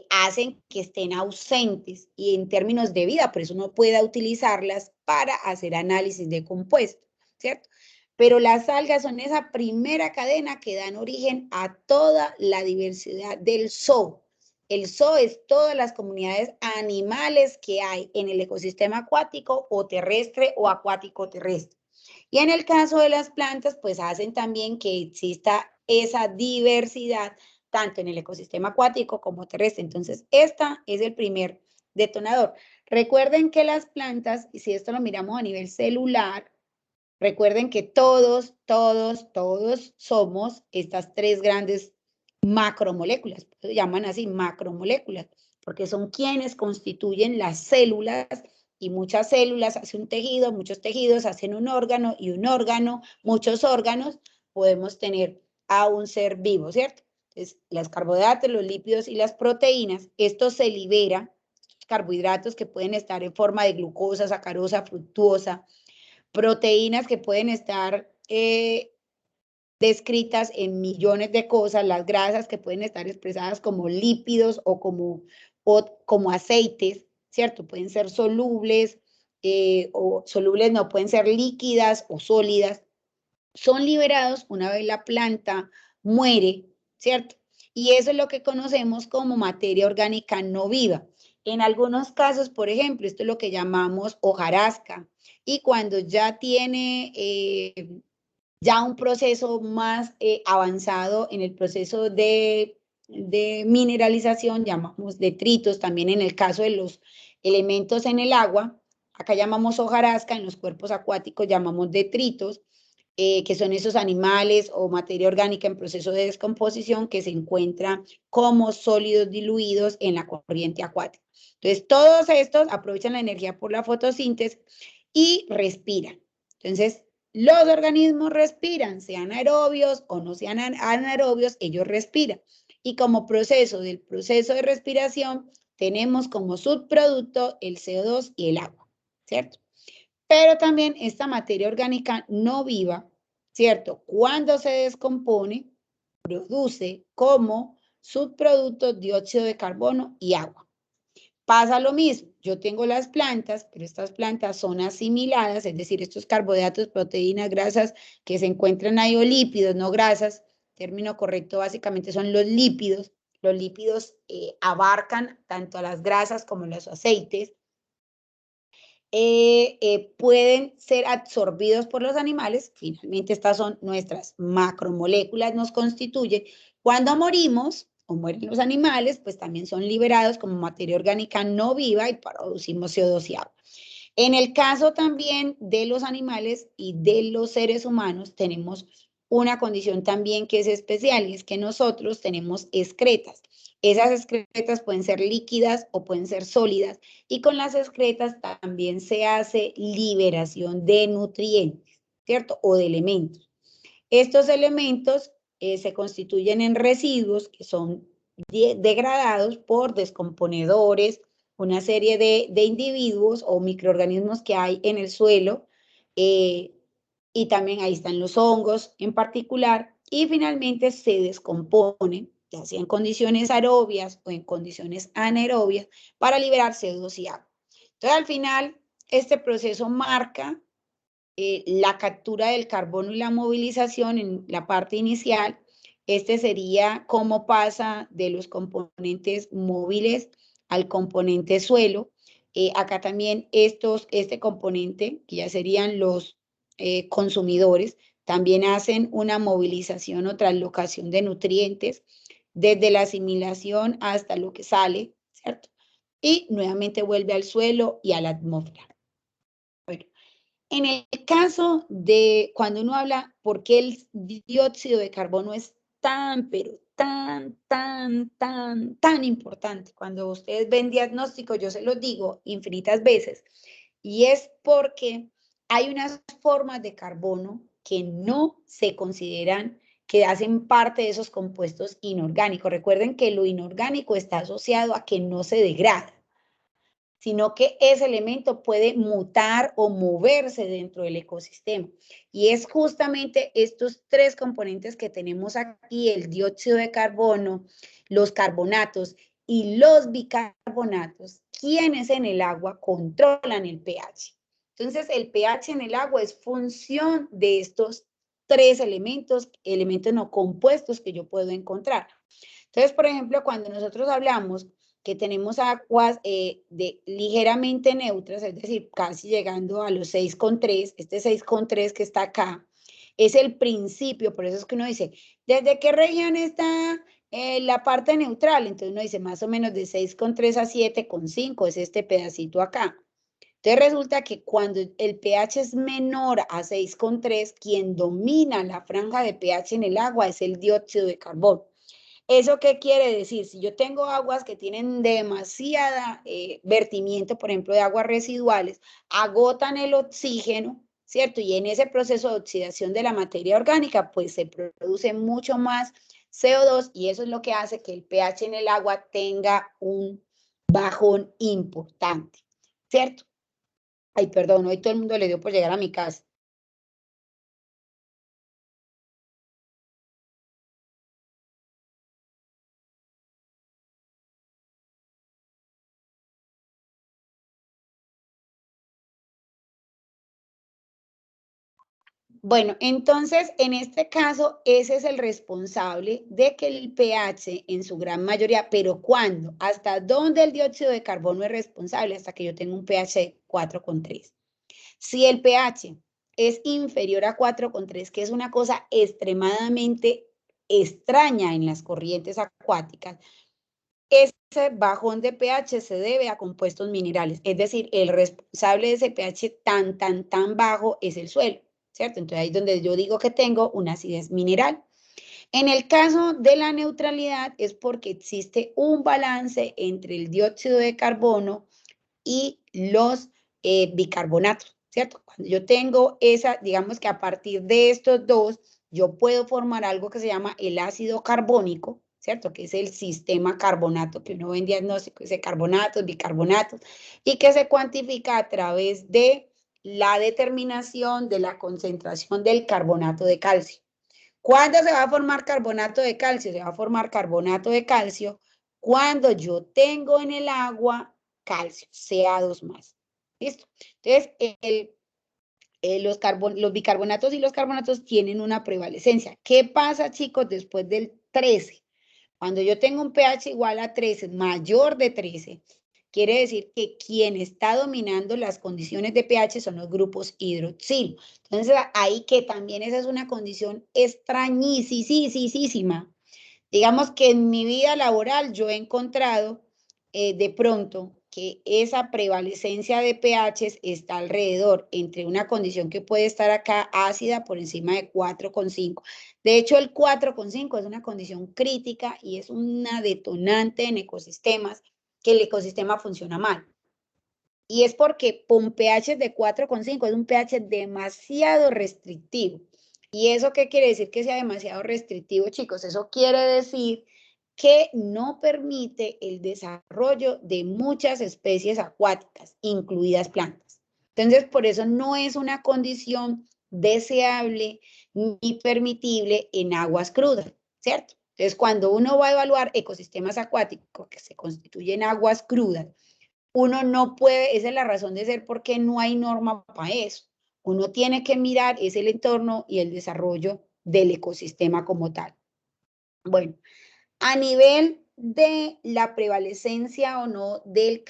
Speaker 1: hacen que estén ausentes y en términos de vida, por eso no pueda utilizarlas para hacer análisis de compuestos, ¿cierto? Pero las algas son esa primera cadena que dan origen a toda la diversidad del zoo. El zoo es todas las comunidades animales que hay en el ecosistema acuático o terrestre o acuático terrestre. Y en el caso de las plantas, pues hacen también que exista esa diversidad tanto en el ecosistema acuático como terrestre. Entonces, esta es el primer detonador. Recuerden que las plantas, y si esto lo miramos a nivel celular, recuerden que todos somos estas tres grandes macromoléculas, se llaman así macromoléculas, porque son quienes constituyen las células y muchas células hace un tejido, muchos tejidos hacen un órgano y un órgano, muchos órganos, podemos tener a un ser vivo, ¿cierto? Entonces, los carbohidratos, los lípidos y las proteínas, esto se libera, carbohidratos que pueden estar en forma de glucosa, sacarosa, fructuosa, proteínas que pueden estar descritas en millones de cosas, las grasas que pueden estar expresadas como lípidos o como aceites, ¿cierto? Pueden ser solubles o solubles no, pueden ser líquidas o sólidas. Son liberados una vez la planta muere, ¿cierto? Y eso es lo que conocemos como materia orgánica no viva. En algunos casos, por ejemplo, esto es lo que llamamos hojarasca. Y cuando ya tiene ya un proceso más avanzado en el proceso de mineralización, llamamos detritos, también en el caso de los elementos en el agua, acá llamamos hojarasca, en los cuerpos acuáticos llamamos detritos, que son esos animales o materia orgánica en proceso de descomposición que se encuentran como sólidos diluidos en la corriente acuática. Entonces, todos estos aprovechan la energía por la fotosíntesis y respiran. Entonces, los organismos respiran, sean aerobios o no sean anaerobios, ellos respiran. Y como proceso del proceso de respiración, tenemos como subproducto el CO2 y el agua, ¿cierto? Pero también esta materia orgánica no viva, ¿cierto? Cuando se descompone, produce como subproductos dióxido de carbono y agua. Pasa lo mismo, yo tengo las plantas, pero estas plantas son asimiladas, es decir, estos carbohidratos, proteínas, grasas que se encuentran ahí o lípidos, no grasas, término correcto básicamente son los lípidos. Los lípidos abarcan tanto a las grasas como los aceites. Pueden ser absorbidos por los animales. Finalmente, estas son nuestras macromoléculas, nos constituyen. Cuando morimos o mueren los animales, pues también son liberados como materia orgánica no viva y producimos CO2 y agua. En el caso también de los animales y de los seres humanos, tenemos una condición también que es especial y es que nosotros tenemos excretas. Esas excretas pueden ser líquidas o pueden ser sólidas y con las excretas también se hace liberación de nutrientes, ¿cierto? O de elementos. Estos elementos se constituyen en residuos que son degradados por descomponedores, una serie de individuos o microorganismos que hay en el suelo, y también ahí están los hongos en particular, y finalmente se descomponen, ya sea en condiciones aerobias o en condiciones anaerobias, para liberar CO2 y agua. Entonces, al final, este proceso marca la captura del carbono y la movilización en la parte inicial. Este sería cómo pasa de los componentes móviles al componente suelo. Acá también este componente, que ya serían los consumidores, también hacen una movilización o translocación de nutrientes desde la asimilación hasta lo que sale, ¿cierto? Y nuevamente vuelve al suelo y a la atmósfera. Bueno, en el caso de cuando uno habla por qué el dióxido de carbono es tan, pero tan importante, cuando ustedes ven diagnósticos, yo se los digo infinitas veces, y es porque hay unas formas de carbono que no se consideran que hacen parte de esos compuestos inorgánicos. Recuerden que lo inorgánico está asociado a que no se degrada, sino que ese elemento puede mutar o moverse dentro del ecosistema. Y es justamente estos tres componentes que tenemos aquí, el dióxido de carbono, los carbonatos y los bicarbonatos, quienes en el agua controlan el pH. Entonces, el pH en el agua es función de estos tres elementos, elementos no compuestos que yo puedo encontrar. Entonces, por ejemplo, cuando nosotros hablamos que tenemos aguas ligeramente neutras, es decir, casi llegando a los 6,3, este 6,3 que está acá, es el principio, por eso es que uno dice, ¿desde qué región está la parte neutral? Entonces uno dice más o menos de 6,3 a 7,5, es este pedacito acá. Entonces resulta que cuando el pH es menor a 6,3, quien domina la franja de pH en el agua es el dióxido de carbono. ¿Eso qué quiere decir? Si yo tengo aguas que tienen demasiada vertimiento, por ejemplo, de aguas residuales, agotan el oxígeno, ¿cierto? Y en ese proceso de oxidación de la materia orgánica, pues se produce mucho más CO2 y eso es lo que hace que el pH en el agua tenga un bajón importante, ¿cierto? Ay, perdón, hoy todo el mundo le dio por llegar a mi casa. Bueno, entonces, en este caso, ese es el responsable de que el pH en su gran mayoría, pero ¿cuándo? ¿Hasta dónde el dióxido de carbono es responsable? Hasta que yo tenga un pH de 4,3. Si el pH es inferior a 4,3, que es una cosa extremadamente extraña en las corrientes acuáticas, ese bajón de pH se debe a compuestos minerales, es decir, el responsable de ese pH tan bajo es el suelo, ¿cierto? Entonces ahí es donde yo digo que tengo una acidez mineral. En el caso de la neutralidad es porque existe un balance entre el dióxido de carbono y los bicarbonatos, ¿cierto? Cuando yo tengo esa, digamos que a partir de estos dos, yo puedo formar algo que se llama el ácido carbónico, ¿cierto? Que es el sistema carbonato que uno ve en diagnóstico, ese carbonatos, bicarbonatos, y que se cuantifica a través de la determinación de la concentración del carbonato de calcio. ¿Cuándo se va a formar carbonato de calcio? Se va a formar carbonato de calcio cuando yo tengo en el agua calcio, Ca2 más. ¿Listo? Entonces, los bicarbonatos y los carbonatos tienen una prevalecencia. ¿Qué pasa, chicos, después del 13? Cuando yo tengo un pH igual a 13, mayor de 13, quiere decir que quien está dominando las condiciones de pH son los grupos hidroxilo. Entonces, ahí que también esa es una condición extrañísima. Digamos que en mi vida laboral yo he encontrado de pronto que esa prevalecencia de pHs está alrededor entre una condición que puede estar acá ácida por encima de 4,5. De hecho, el 4,5 es una condición crítica y es una detonante en ecosistemas que el ecosistema funciona mal. Y es porque con pH de 4,5 es un pH demasiado restrictivo. ¿Y eso qué quiere decir que sea demasiado restrictivo, chicos? Eso quiere decir que no permite el desarrollo de muchas especies acuáticas, incluidas plantas. Entonces, por eso no es una condición deseable ni permitible en aguas crudas, ¿cierto? Entonces, cuando uno va a evaluar ecosistemas acuáticos que se constituyen aguas crudas, uno no puede, esa es la razón de ser porque no hay norma para eso. Uno tiene que mirar es el entorno y el desarrollo del ecosistema como tal. Bueno, a nivel de la prevalecencia o no del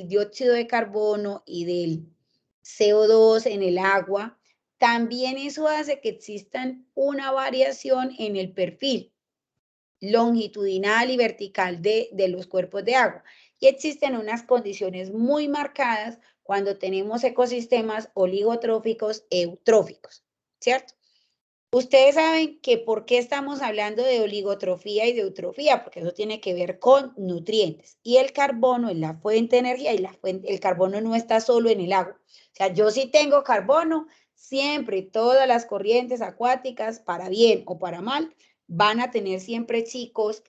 Speaker 1: dióxido de carbono y del CO2 en el agua, también eso hace que existan una variación en el perfil longitudinal y vertical de los cuerpos de agua. Y existen unas condiciones muy marcadas cuando tenemos ecosistemas oligotróficos eutróficos, ¿cierto? Ustedes saben que por qué estamos hablando de oligotrofía y de eutrofía, porque eso tiene que ver con nutrientes. Y el carbono es la fuente de energía y el carbono no está solo en el agua. O sea, yo sí tengo carbono, siempre todas las corrientes acuáticas, para bien o para mal, van a tener siempre, chicos,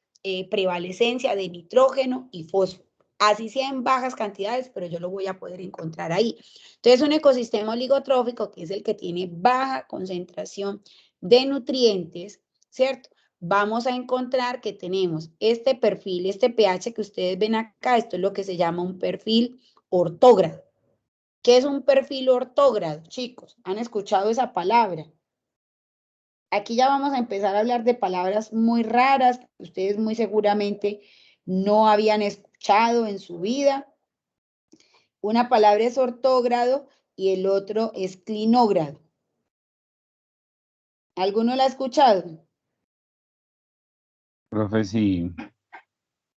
Speaker 1: prevalecencia de nitrógeno y fósforo. Así sea en bajas cantidades, pero yo lo voy a poder encontrar ahí. Entonces, un ecosistema oligotrófico, que es el que tiene baja concentración de nutrientes, ¿cierto? Vamos a encontrar que tenemos este perfil, este pH que ustedes ven acá, esto es lo que se llama un perfil ortógrado. ¿Qué es un perfil ortógrado, chicos? ¿Han escuchado esa palabra? Aquí ya vamos a empezar a hablar de palabras muy raras que ustedes muy seguramente no habían escuchado en su vida. Una palabra es ortógrado y el otro es clinógrado. ¿Alguno la ha escuchado?
Speaker 2: Profe, sí,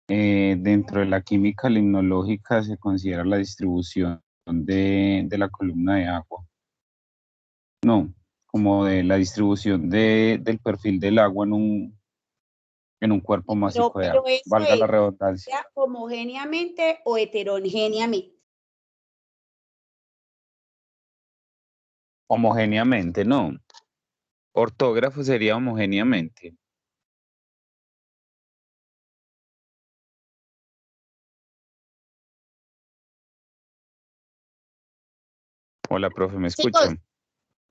Speaker 2: dentro de la química limnológica se considera la distribución de la columna de agua. No, como de la distribución del perfil del agua en un cuerpo másico de
Speaker 1: Pero
Speaker 2: agua.
Speaker 1: eso
Speaker 2: Valga la
Speaker 1: es,
Speaker 2: redundancia.
Speaker 1: ¿ya homogéneamente o heterogéneamente?
Speaker 2: Homogéneamente, no. Ortógrafo sería homogéneamente. Hola, profe, ¿me
Speaker 1: Chicos,
Speaker 2: escuchan?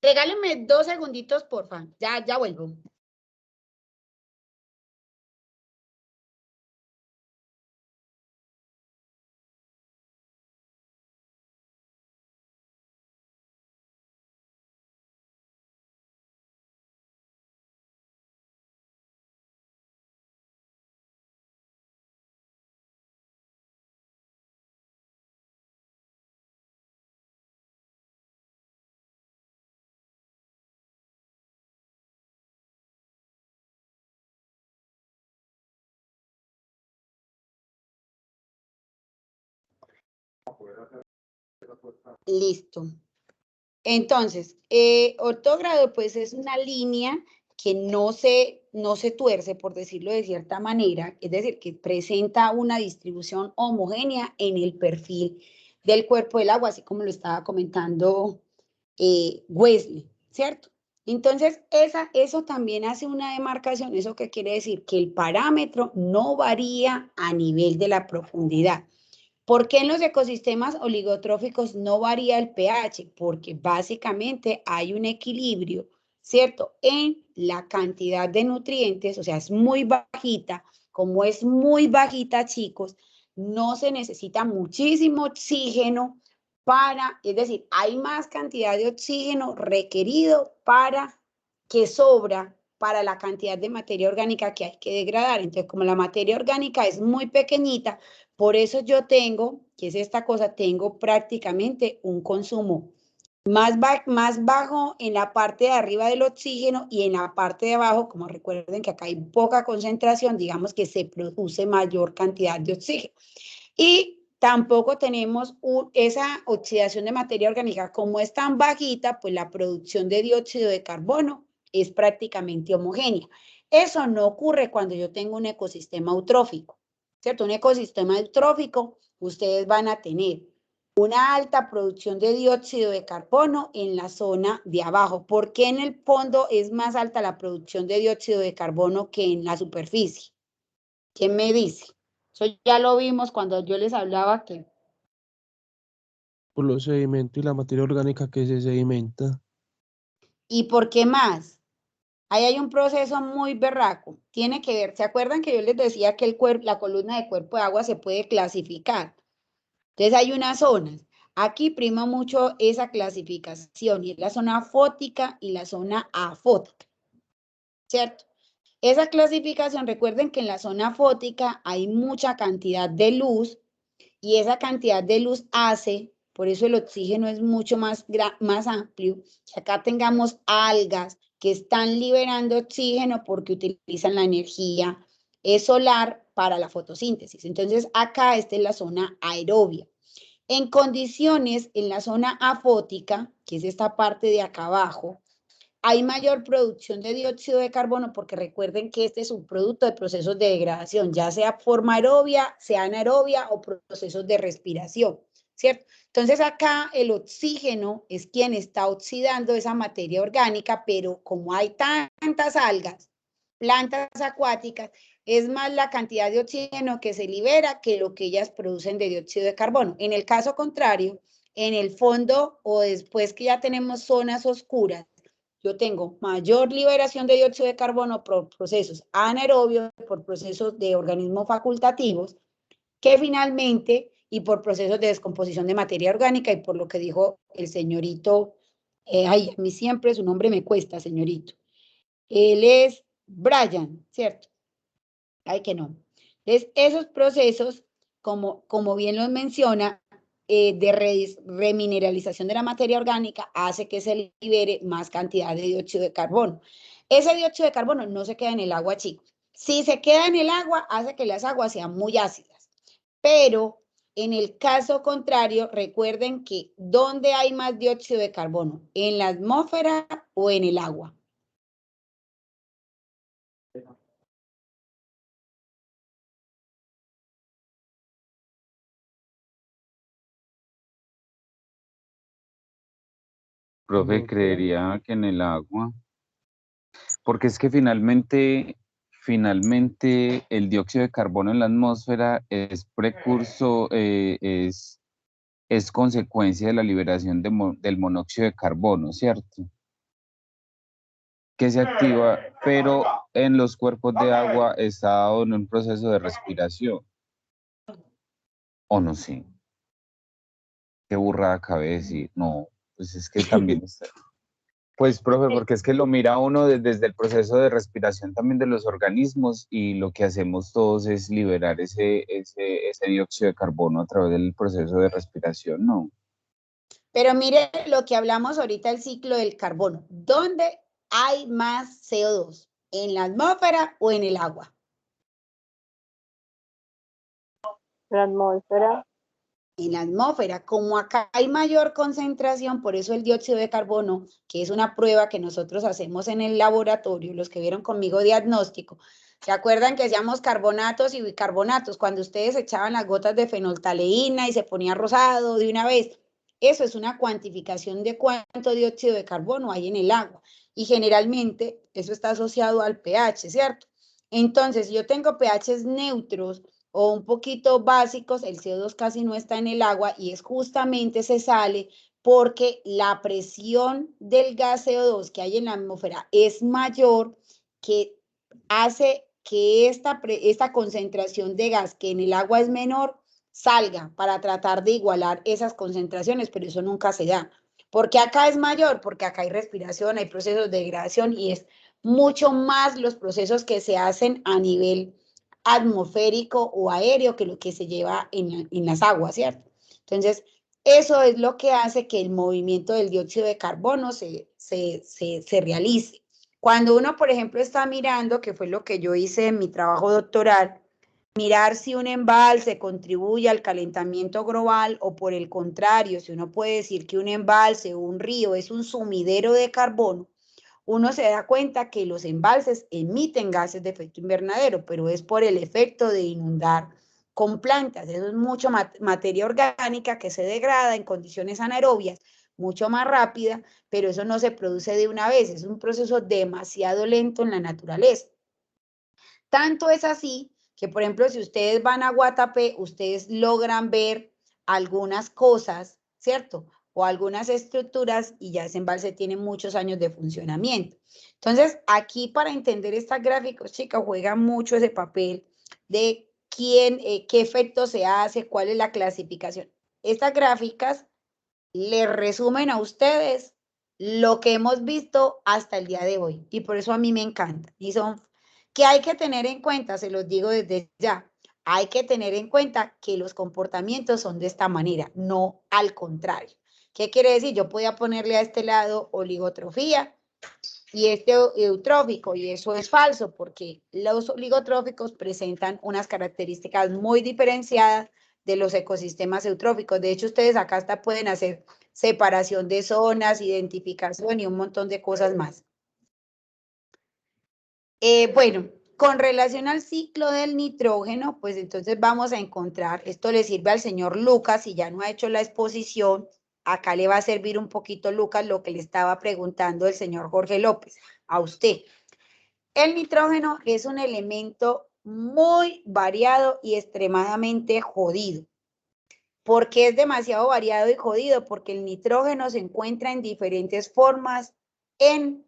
Speaker 1: regálenme 2 segunditos, porfa. Ya vuelvo. Listo. Entonces, ortógrado pues es una línea que no se tuerce, por decirlo de cierta manera, es decir, que presenta una distribución homogénea en el perfil del cuerpo del agua, así como lo estaba comentando Wesley, ¿cierto? Entonces, eso también hace una demarcación. ¿Eso qué quiere decir? Que el parámetro no varía a nivel de la profundidad. ¿Por qué en los ecosistemas oligotróficos no varía el pH? Porque básicamente hay un equilibrio, ¿cierto? En la cantidad de nutrientes, o sea, es muy bajita. Como es muy bajita, chicos, no se necesita muchísimo oxígeno es decir, hay más cantidad de oxígeno requerido para que sobra para la cantidad de materia orgánica que hay que degradar. Entonces, como la materia orgánica es muy pequeñita, por eso yo tengo, que es esta cosa, tengo prácticamente un consumo más bajo en la parte de arriba del oxígeno y en la parte de abajo, como recuerden que acá hay poca concentración, digamos que se produce mayor cantidad de oxígeno. Y tampoco tenemos esa oxidación de materia orgánica. Como es tan bajita, pues la producción de dióxido de carbono es prácticamente homogénea. Eso no ocurre cuando yo tengo un ecosistema eutrófico, ¿cierto? Un ecosistema eutrófico, ustedes van a tener una alta producción de dióxido de carbono en la zona de abajo. ¿Por qué en el fondo es más alta la producción de dióxido de carbono que en la superficie? ¿Quién me dice? Eso ya lo vimos cuando yo les hablaba que...
Speaker 3: Por los sedimentos y la materia orgánica que se sedimenta.
Speaker 1: ¿Y por qué más? Ahí hay un proceso muy berraco. Tiene que ver, ¿se acuerdan que yo les decía que la columna de cuerpo de agua se puede clasificar? Entonces hay unas zonas. Aquí prima mucho esa clasificación y es la zona fótica y la zona afótica, ¿cierto? Esa clasificación, recuerden que en la zona fótica hay mucha cantidad de luz y esa cantidad de luz hace, por eso el oxígeno es mucho más amplio, que acá tengamos algas que están liberando oxígeno porque utilizan la energía solar para la fotosíntesis. Entonces acá esta es la zona aerobia. En condiciones, en la zona afótica, que es esta parte de acá abajo, hay mayor producción de dióxido de carbono porque recuerden que este es un producto de procesos de degradación, ya sea forma aerobia, sea anaerobia o procesos de respiración, ¿cierto? Entonces acá el oxígeno es quien está oxidando esa materia orgánica, pero como hay tantas algas, plantas acuáticas, es más la cantidad de oxígeno que se libera que lo que ellas producen de dióxido de carbono. En el caso contrario, en el fondo o después que ya tenemos zonas oscuras, yo tengo mayor liberación de dióxido de carbono por procesos anaerobios, por procesos de organismos facultativos, que finalmente, y por procesos de descomposición de materia orgánica, y por lo que dijo el señorito, ay, a mí siempre su nombre me cuesta, señorito. Él es Brian, ¿cierto? Ay, que no. Entonces, esos procesos, como bien los menciona, de remineralización de la materia orgánica hace que se libere más cantidad de dióxido de carbono. Ese dióxido de carbono no se queda en el agua, chicos. Si se queda en el agua, hace que las aguas sean muy ácidas. Pero en el caso contrario, recuerden que ¿dónde hay más dióxido de carbono? ¿En la atmósfera o en el agua?
Speaker 2: Profe,
Speaker 3: No,
Speaker 2: creería que en el agua, porque es que finalmente el dióxido de carbono en la atmósfera es precursor, es consecuencia de la liberación del monóxido de carbono, ¿cierto? Que se activa, pero en los cuerpos de agua está en un proceso de respiración, o no sé, qué burrada acabé de decir, no, pues es que también está. Pues, profe, porque es que lo mira uno desde el proceso de respiración también de los organismos y lo que hacemos todos es liberar ese dióxido de carbono a través del proceso de respiración, ¿no?
Speaker 1: Pero mire lo que hablamos ahorita, el ciclo del carbono. ¿Dónde hay más CO2? ¿En la atmósfera o en el agua?
Speaker 4: La atmósfera.
Speaker 1: En la atmósfera. Como acá hay mayor concentración, por eso el dióxido de carbono, que es una prueba que nosotros hacemos en el laboratorio, los que vieron conmigo diagnóstico, ¿se acuerdan que hacíamos carbonatos y bicarbonatos? Cuando ustedes echaban las gotas de fenoltaleína y se ponía rosado de una vez. Eso es una cuantificación de cuánto dióxido de carbono hay en el agua. Y generalmente eso está asociado al pH, ¿cierto? Entonces, si yo tengo pHs neutros, o un poquito básicos, el CO2 casi no está en el agua y es justamente se sale porque la presión del gas CO2 que hay en la atmósfera es mayor, que hace que esta concentración de gas que en el agua es menor salga para tratar de igualar esas concentraciones, pero eso nunca se da. Porque acá es mayor, porque acá hay respiración, hay procesos de degradación y es mucho más los procesos que se hacen a nivel atmosférico o aéreo que lo que se lleva en las aguas, ¿cierto? Entonces, eso es lo que hace que el movimiento del dióxido de carbono se realice. Cuando uno, por ejemplo, está mirando, que fue lo que yo hice en mi trabajo doctoral, mirar si un embalse contribuye al calentamiento global o por el contrario, si uno puede decir que un embalse o un río es un sumidero de carbono, uno se da cuenta que los embalses emiten gases de efecto invernadero, pero es por el efecto de inundar con plantas. Eso es mucho materia orgánica que se degrada en condiciones anaerobias, mucho más rápida, pero eso no se produce de una vez, es un proceso demasiado lento en la naturaleza. Tanto es así que, por ejemplo, si ustedes van a Guatapé, ustedes logran ver algunas cosas, ¿cierto? O algunas estructuras y ya ese embalse tiene muchos años de funcionamiento. Entonces, aquí para entender estos gráficos, chicas, juega mucho ese papel de quién, qué efecto se hace, cuál es la clasificación. Estas gráficas les resumen a ustedes lo que hemos visto hasta el día de hoy y por eso a mí me encanta. Y son que hay que tener en cuenta, se los digo desde ya, hay que tener en cuenta que los comportamientos son de esta manera, no al contrario. ¿Qué quiere decir? Yo podía ponerle a este lado oligotrofía y este eutrófico, y eso es falso porque los oligotróficos presentan unas características muy diferenciadas de los ecosistemas eutróficos. De hecho, ustedes acá hasta pueden hacer separación de zonas, identificación y un montón de cosas más. Bueno, con relación al ciclo del nitrógeno, pues entonces vamos a encontrar, esto le sirve al señor Lucas, si ya no ha hecho la exposición, acá le va a servir un poquito, Lucas, lo que le estaba preguntando el señor Jorge López, a usted. El nitrógeno es un elemento muy variado y extremadamente jodido. ¿Por qué es demasiado variado y jodido? Porque el nitrógeno se encuentra en diferentes formas en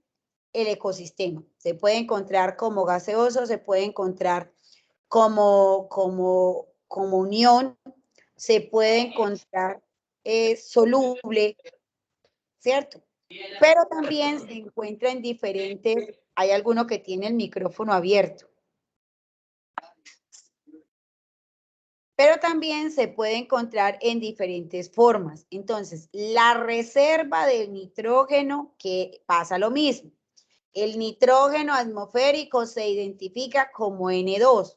Speaker 1: el ecosistema. Se puede encontrar como gaseoso, se puede encontrar como unión, se puede encontrar soluble, ¿cierto? Pero también se encuentra en diferentes, hay alguno que tiene el micrófono abierto. Pero también se puede encontrar en diferentes formas. Entonces, la reserva del nitrógeno, que pasa lo mismo. El nitrógeno atmosférico se identifica como N2,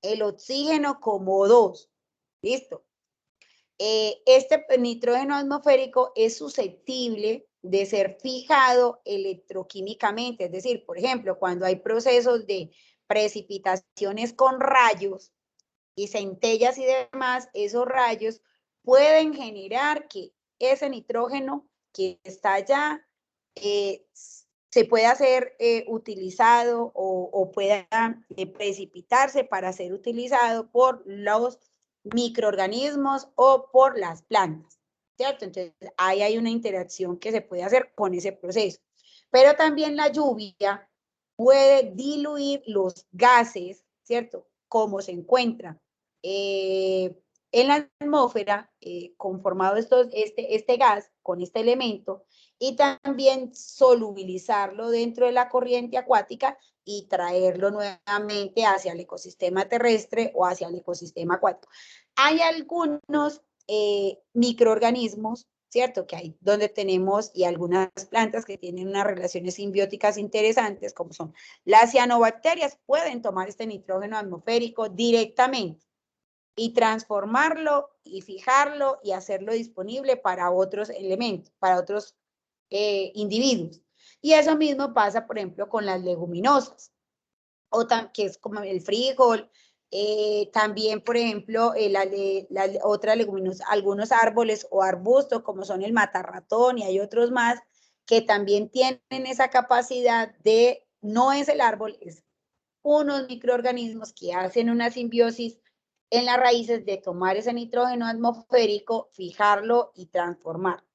Speaker 1: el oxígeno como O2. ¿Listo? Este nitrógeno atmosférico es susceptible de ser fijado electroquímicamente, es decir, por ejemplo, cuando hay procesos de precipitaciones con rayos y centellas y demás, esos rayos pueden generar que ese nitrógeno que está allá se pueda ser utilizado o pueda precipitarse para ser utilizado por los microorganismos o por las plantas, ¿cierto? Entonces, ahí hay una interacción que se puede hacer con ese proceso. Pero también la lluvia puede diluir los gases, ¿cierto? Como se encuentra en la atmósfera, conformado este gas con este elemento, y también solubilizarlo dentro de la corriente acuática y traerlo nuevamente hacia el ecosistema terrestre o hacia el ecosistema acuático. Hay algunos microorganismos, ¿cierto? Que hay donde tenemos, y algunas plantas que tienen unas relaciones simbióticas interesantes, como son las cianobacterias, pueden tomar este nitrógeno atmosférico directamente y transformarlo y fijarlo y hacerlo disponible para otros elementos, para otros individuos. Y eso mismo pasa, por ejemplo, con las leguminosas, que es como el frijol, también, por ejemplo, otra leguminosa, algunos árboles o arbustos, como son el matarratón y hay otros más, que también tienen esa capacidad de, no es el árbol, es unos microorganismos que hacen una simbiosis en las raíces de tomar ese nitrógeno atmosférico, fijarlo y transformarlo.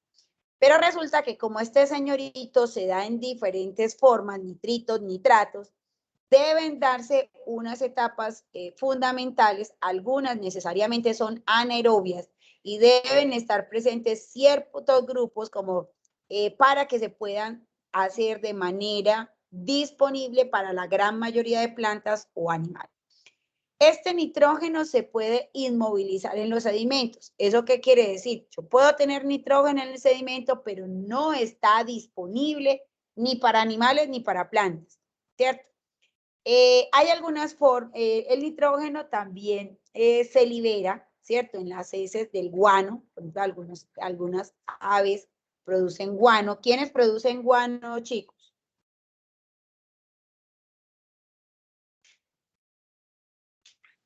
Speaker 1: Pero resulta que como este señorito se da en diferentes formas, nitritos, nitratos, deben darse unas etapas fundamentales, algunas necesariamente son anaerobias y deben estar presentes ciertos grupos como para que se puedan hacer de manera disponible para la gran mayoría de plantas o animales. Este nitrógeno se puede inmovilizar en los sedimentos. ¿Eso qué quiere decir? Yo puedo tener nitrógeno en el sedimento, pero no está disponible ni para animales ni para plantas, ¿cierto? Hay algunas formas, el nitrógeno también se libera, ¿cierto? En las heces del guano, por ejemplo, algunas aves producen guano. ¿Quiénes producen guano, chicos?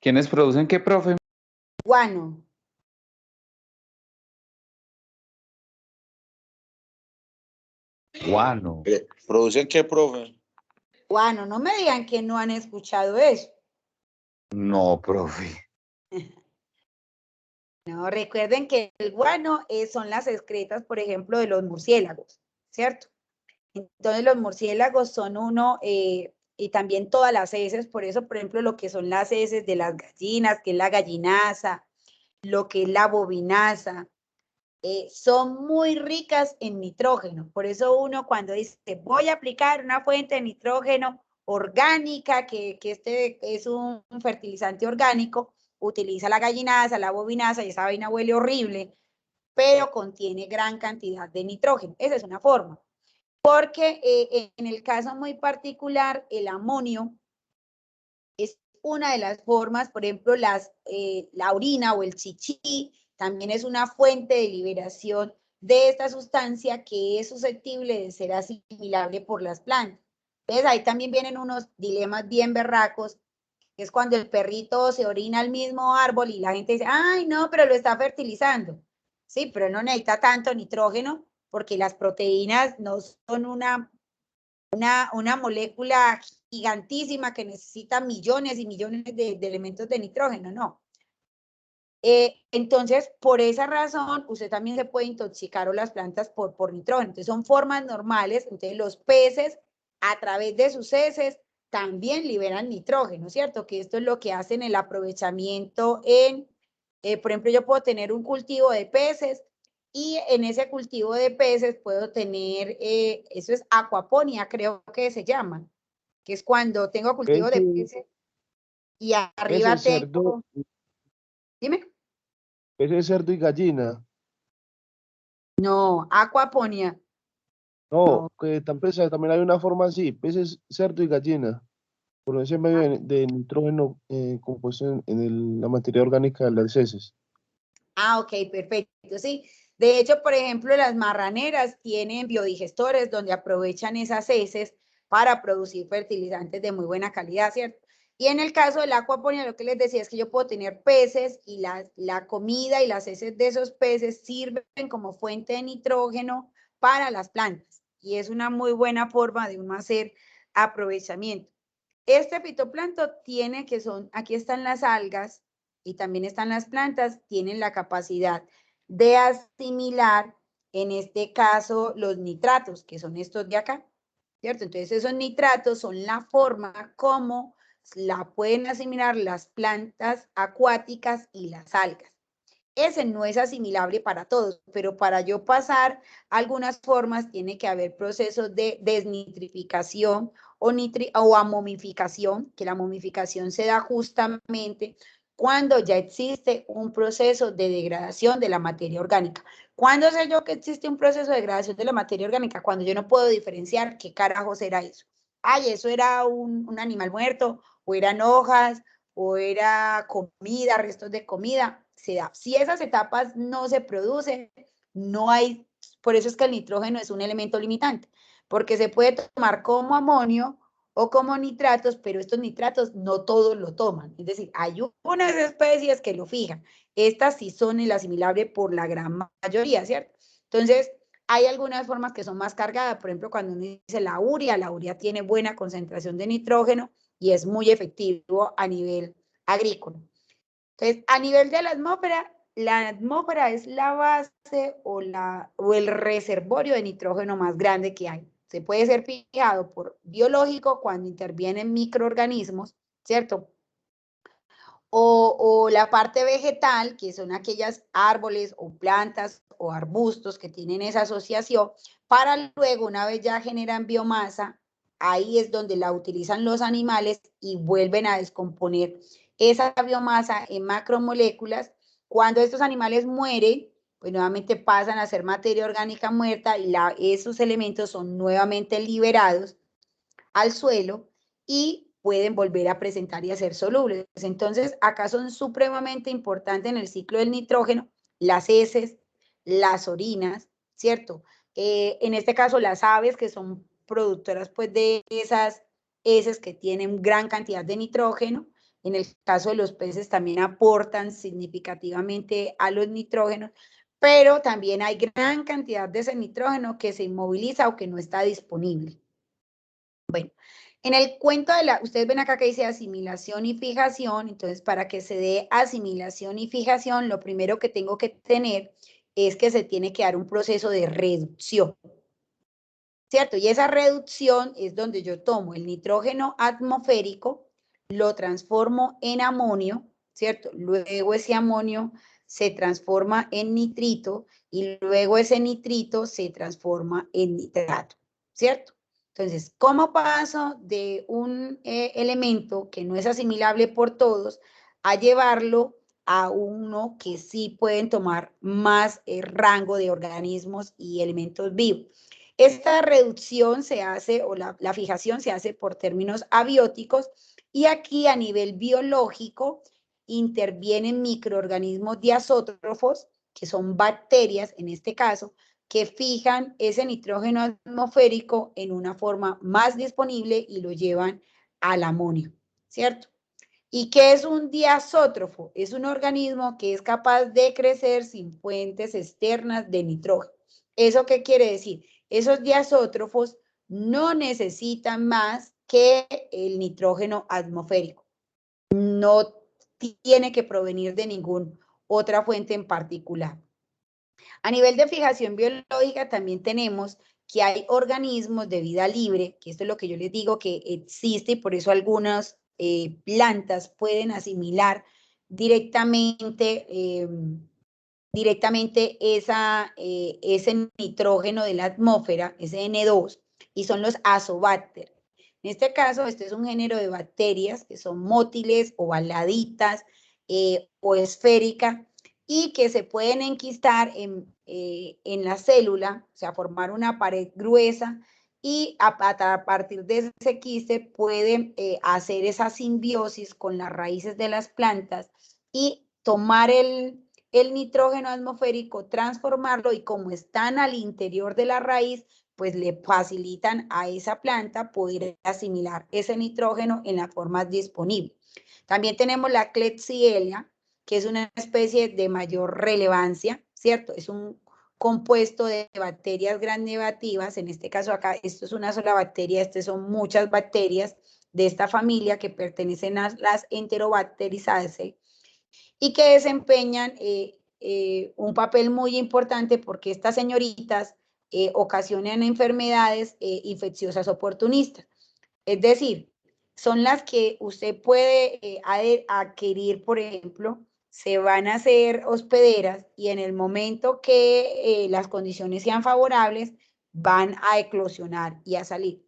Speaker 2: ¿Quiénes producen qué, profe?
Speaker 1: Guano.
Speaker 2: Guano.
Speaker 5: ¿Producen qué, profe?
Speaker 1: Guano, no me digan que no han escuchado eso.
Speaker 2: No, profe.
Speaker 1: No, recuerden que el guano son las excretas, por ejemplo, de los murciélagos, ¿cierto? Entonces los murciélagos son uno, y también todas las heces, por eso, por ejemplo, lo que son las heces de las gallinas, que es la gallinaza, lo que es la bovinaza, son muy ricas en nitrógeno. Por eso uno cuando dice, voy a aplicar una fuente de nitrógeno orgánica, que este es un fertilizante orgánico, utiliza la gallinaza, la bovinaza, y esa vaina huele horrible, pero contiene gran cantidad de nitrógeno. Esa es una forma. Porque en el caso muy particular, el amonio es una de las formas, por ejemplo, la orina o el chichi también es una fuente de liberación de esta sustancia que es susceptible de ser asimilable por las plantas. Entonces ahí también vienen unos dilemas bien berracos, que es cuando el perrito se orina al mismo árbol y la gente dice, ay, no, pero lo está fertilizando. Sí, pero no necesita tanto nitrógeno porque las proteínas no son una molécula gigantísima que necesita millones y millones de elementos de nitrógeno, no. Entonces, por esa razón, usted también se puede intoxicar o las plantas por nitrógeno. Entonces, son formas normales. Entonces, los peces, a través de sus heces, también liberan nitrógeno, ¿cierto? Que esto es lo que hacen el aprovechamiento por ejemplo, yo puedo tener un cultivo de peces y en ese cultivo de peces puedo tener, eso es acuaponía, creo que se llama, que es cuando tengo cultivo de peces y arriba
Speaker 3: Ese cerdo,
Speaker 1: tengo, dime.
Speaker 3: ese cerdo y gallina.
Speaker 1: No, acuaponía.
Speaker 3: No, que también hay una forma así, peces, cerdo y gallina, por ese medio de nitrógeno compuesto en la materia orgánica de las heces.
Speaker 1: Ah, ok, perfecto, sí. De hecho, por ejemplo, las marraneras tienen biodigestores donde aprovechan esas heces para producir fertilizantes de muy buena calidad, ¿cierto? Y en el caso del acuaponía, lo que les decía es que yo puedo tener peces y la comida y las heces de esos peces sirven como fuente de nitrógeno para las plantas y es una muy buena forma de uno hacer aprovechamiento. Este fitoplancton tiene que son, aquí están las algas y también están las plantas, tienen la capacidad de asimilar, en este caso, los nitratos, que son estos de acá, ¿cierto? Entonces esos nitratos son la forma como la pueden asimilar las plantas acuáticas y las algas. Ese no es asimilable para todos, pero para yo pasar algunas formas tiene que haber procesos de desnitrificación o amomificación, que la momificación se da justamente cuando ya existe un proceso de degradación de la materia orgánica. ¿Cuándo sé yo que existe un proceso de degradación de la materia orgánica? Cuando yo no puedo diferenciar qué carajos era eso. Ay, eso era un animal muerto, o eran hojas, o era comida, restos de comida, se da. Si esas etapas no se producen, no hay, por eso es que el nitrógeno es un elemento limitante, porque se puede tomar como amonio o como nitratos, pero estos nitratos no todos lo toman. Es decir, hay unas especies que lo fijan. Estas sí son el asimilable por la gran mayoría, ¿cierto? Entonces, hay algunas formas que son más cargadas. Por ejemplo, cuando uno dice la urea tiene buena concentración de nitrógeno y es muy efectivo a nivel agrícola. Entonces, a nivel de la atmósfera es la base o el reservorio de nitrógeno más grande que hay. Se puede ser fijado por biológico cuando intervienen microorganismos, ¿cierto? O la parte vegetal, que son aquellos árboles o plantas o arbustos que tienen esa asociación, para luego, una vez ya generan biomasa, ahí es donde la utilizan los animales y vuelven a descomponer esa biomasa en macromoléculas. Cuando estos animales mueren, pues nuevamente pasan a ser materia orgánica muerta y esos elementos son nuevamente liberados al suelo y pueden volver a presentar y a ser solubles. Entonces, acá son supremamente importantes en el ciclo del nitrógeno las heces, las orinas, ¿cierto? En este caso, las aves, que son productoras pues de esas heces que tienen gran cantidad de nitrógeno. En el caso de los peces también aportan significativamente a los nitrógenos, pero también hay gran cantidad de ese nitrógeno que se inmoviliza o que no está disponible. Bueno, en el cuento ustedes ven acá que dice asimilación y fijación, entonces para que se dé asimilación y fijación, lo primero que tengo que tener es que se tiene que dar un proceso de reducción, ¿cierto? Y esa reducción es donde yo tomo el nitrógeno atmosférico, lo transformo en amonio, ¿cierto? Luego ese amonio se transforma en nitrito y luego ese nitrito se transforma en nitrato, ¿cierto? Entonces, ¿cómo paso de un elemento que no es asimilable por todos a llevarlo a uno que sí pueden tomar más rango de organismos y elementos vivos? Esta reducción se hace, o la fijación se hace por términos abióticos, y aquí a nivel biológico intervienen microorganismos diazótrofos, que son bacterias en este caso, que fijan ese nitrógeno atmosférico en una forma más disponible y lo llevan al amonio, ¿cierto? ¿Y qué es un diazótrofo? Es un organismo que es capaz de crecer sin fuentes externas de nitrógeno. ¿Eso qué quiere decir? Esos diazótrofos no necesitan más que el nitrógeno atmosférico. No tiene que provenir de ninguna otra fuente en particular. A nivel de fijación biológica también tenemos que hay organismos de vida libre, que esto es lo que yo les digo que existe y por eso algunas plantas pueden asimilar directamente, ese nitrógeno de la atmósfera, ese N2, y son los azobacter. En este caso, este es un género de bacterias que son mótiles, ovaladitas o esféricas, y que se pueden enquistar en la célula, o sea, formar una pared gruesa, y a partir de ese quiste pueden hacer esa simbiosis con las raíces de las plantas y tomar el nitrógeno atmosférico, transformarlo, y como están al interior de la raíz, pues le facilitan a esa planta poder asimilar ese nitrógeno en la forma disponible. También tenemos la Klebsiella, que es una especie de mayor relevancia, ¿cierto? Es un compuesto de bacterias gram negativas. En este caso acá, esto es una sola bacteria, estas son muchas bacterias de esta familia que pertenecen a las Enterobacteriaceae y que desempeñan un papel muy importante porque estas señoritas ocasionan enfermedades infecciosas oportunistas. Es decir, son las que usted puede adquirir, por ejemplo, se van a hacer hospederas y en el momento que las condiciones sean favorables, van a eclosionar y a salir.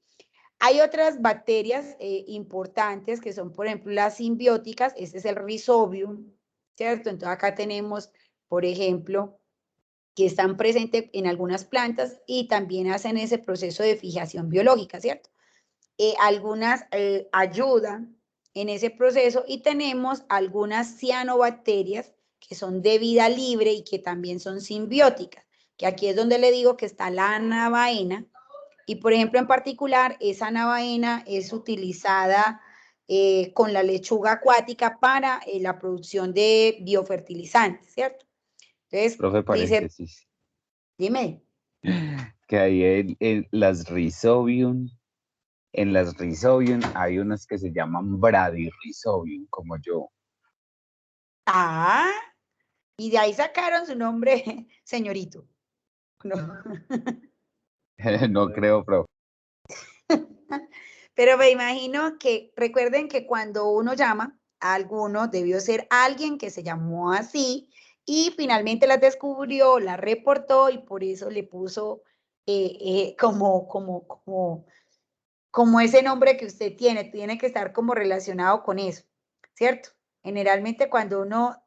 Speaker 1: Hay otras bacterias importantes que son, por ejemplo, las simbióticas. Este es el Rhizobium, ¿cierto? Entonces acá tenemos, por ejemplo, que están presentes en algunas plantas y también hacen ese proceso de fijación biológica, ¿cierto? Algunas ayudan en ese proceso y tenemos algunas cianobacterias que son de vida libre y que también son simbióticas, que aquí es donde le digo que está la navaena. Y, por ejemplo, en particular, esa navaena es utilizada con la lechuga acuática para la producción de biofertilizantes, ¿cierto? Entonces,
Speaker 2: Profe,
Speaker 1: dice,
Speaker 2: paréntesis,
Speaker 1: dime.
Speaker 2: que ahí en las Rhizobium, hay unas que se llaman Bradyrhizobium, como yo.
Speaker 1: Ah, y de ahí sacaron su nombre, señorito. No.
Speaker 2: No creo, profe.
Speaker 1: Pero me imagino que recuerden que cuando uno llama a alguno, debió ser alguien que se llamó así y finalmente las descubrió, las reportó y por eso le puso como ese nombre que usted tiene que estar como relacionado con eso, ¿cierto? Generalmente cuando uno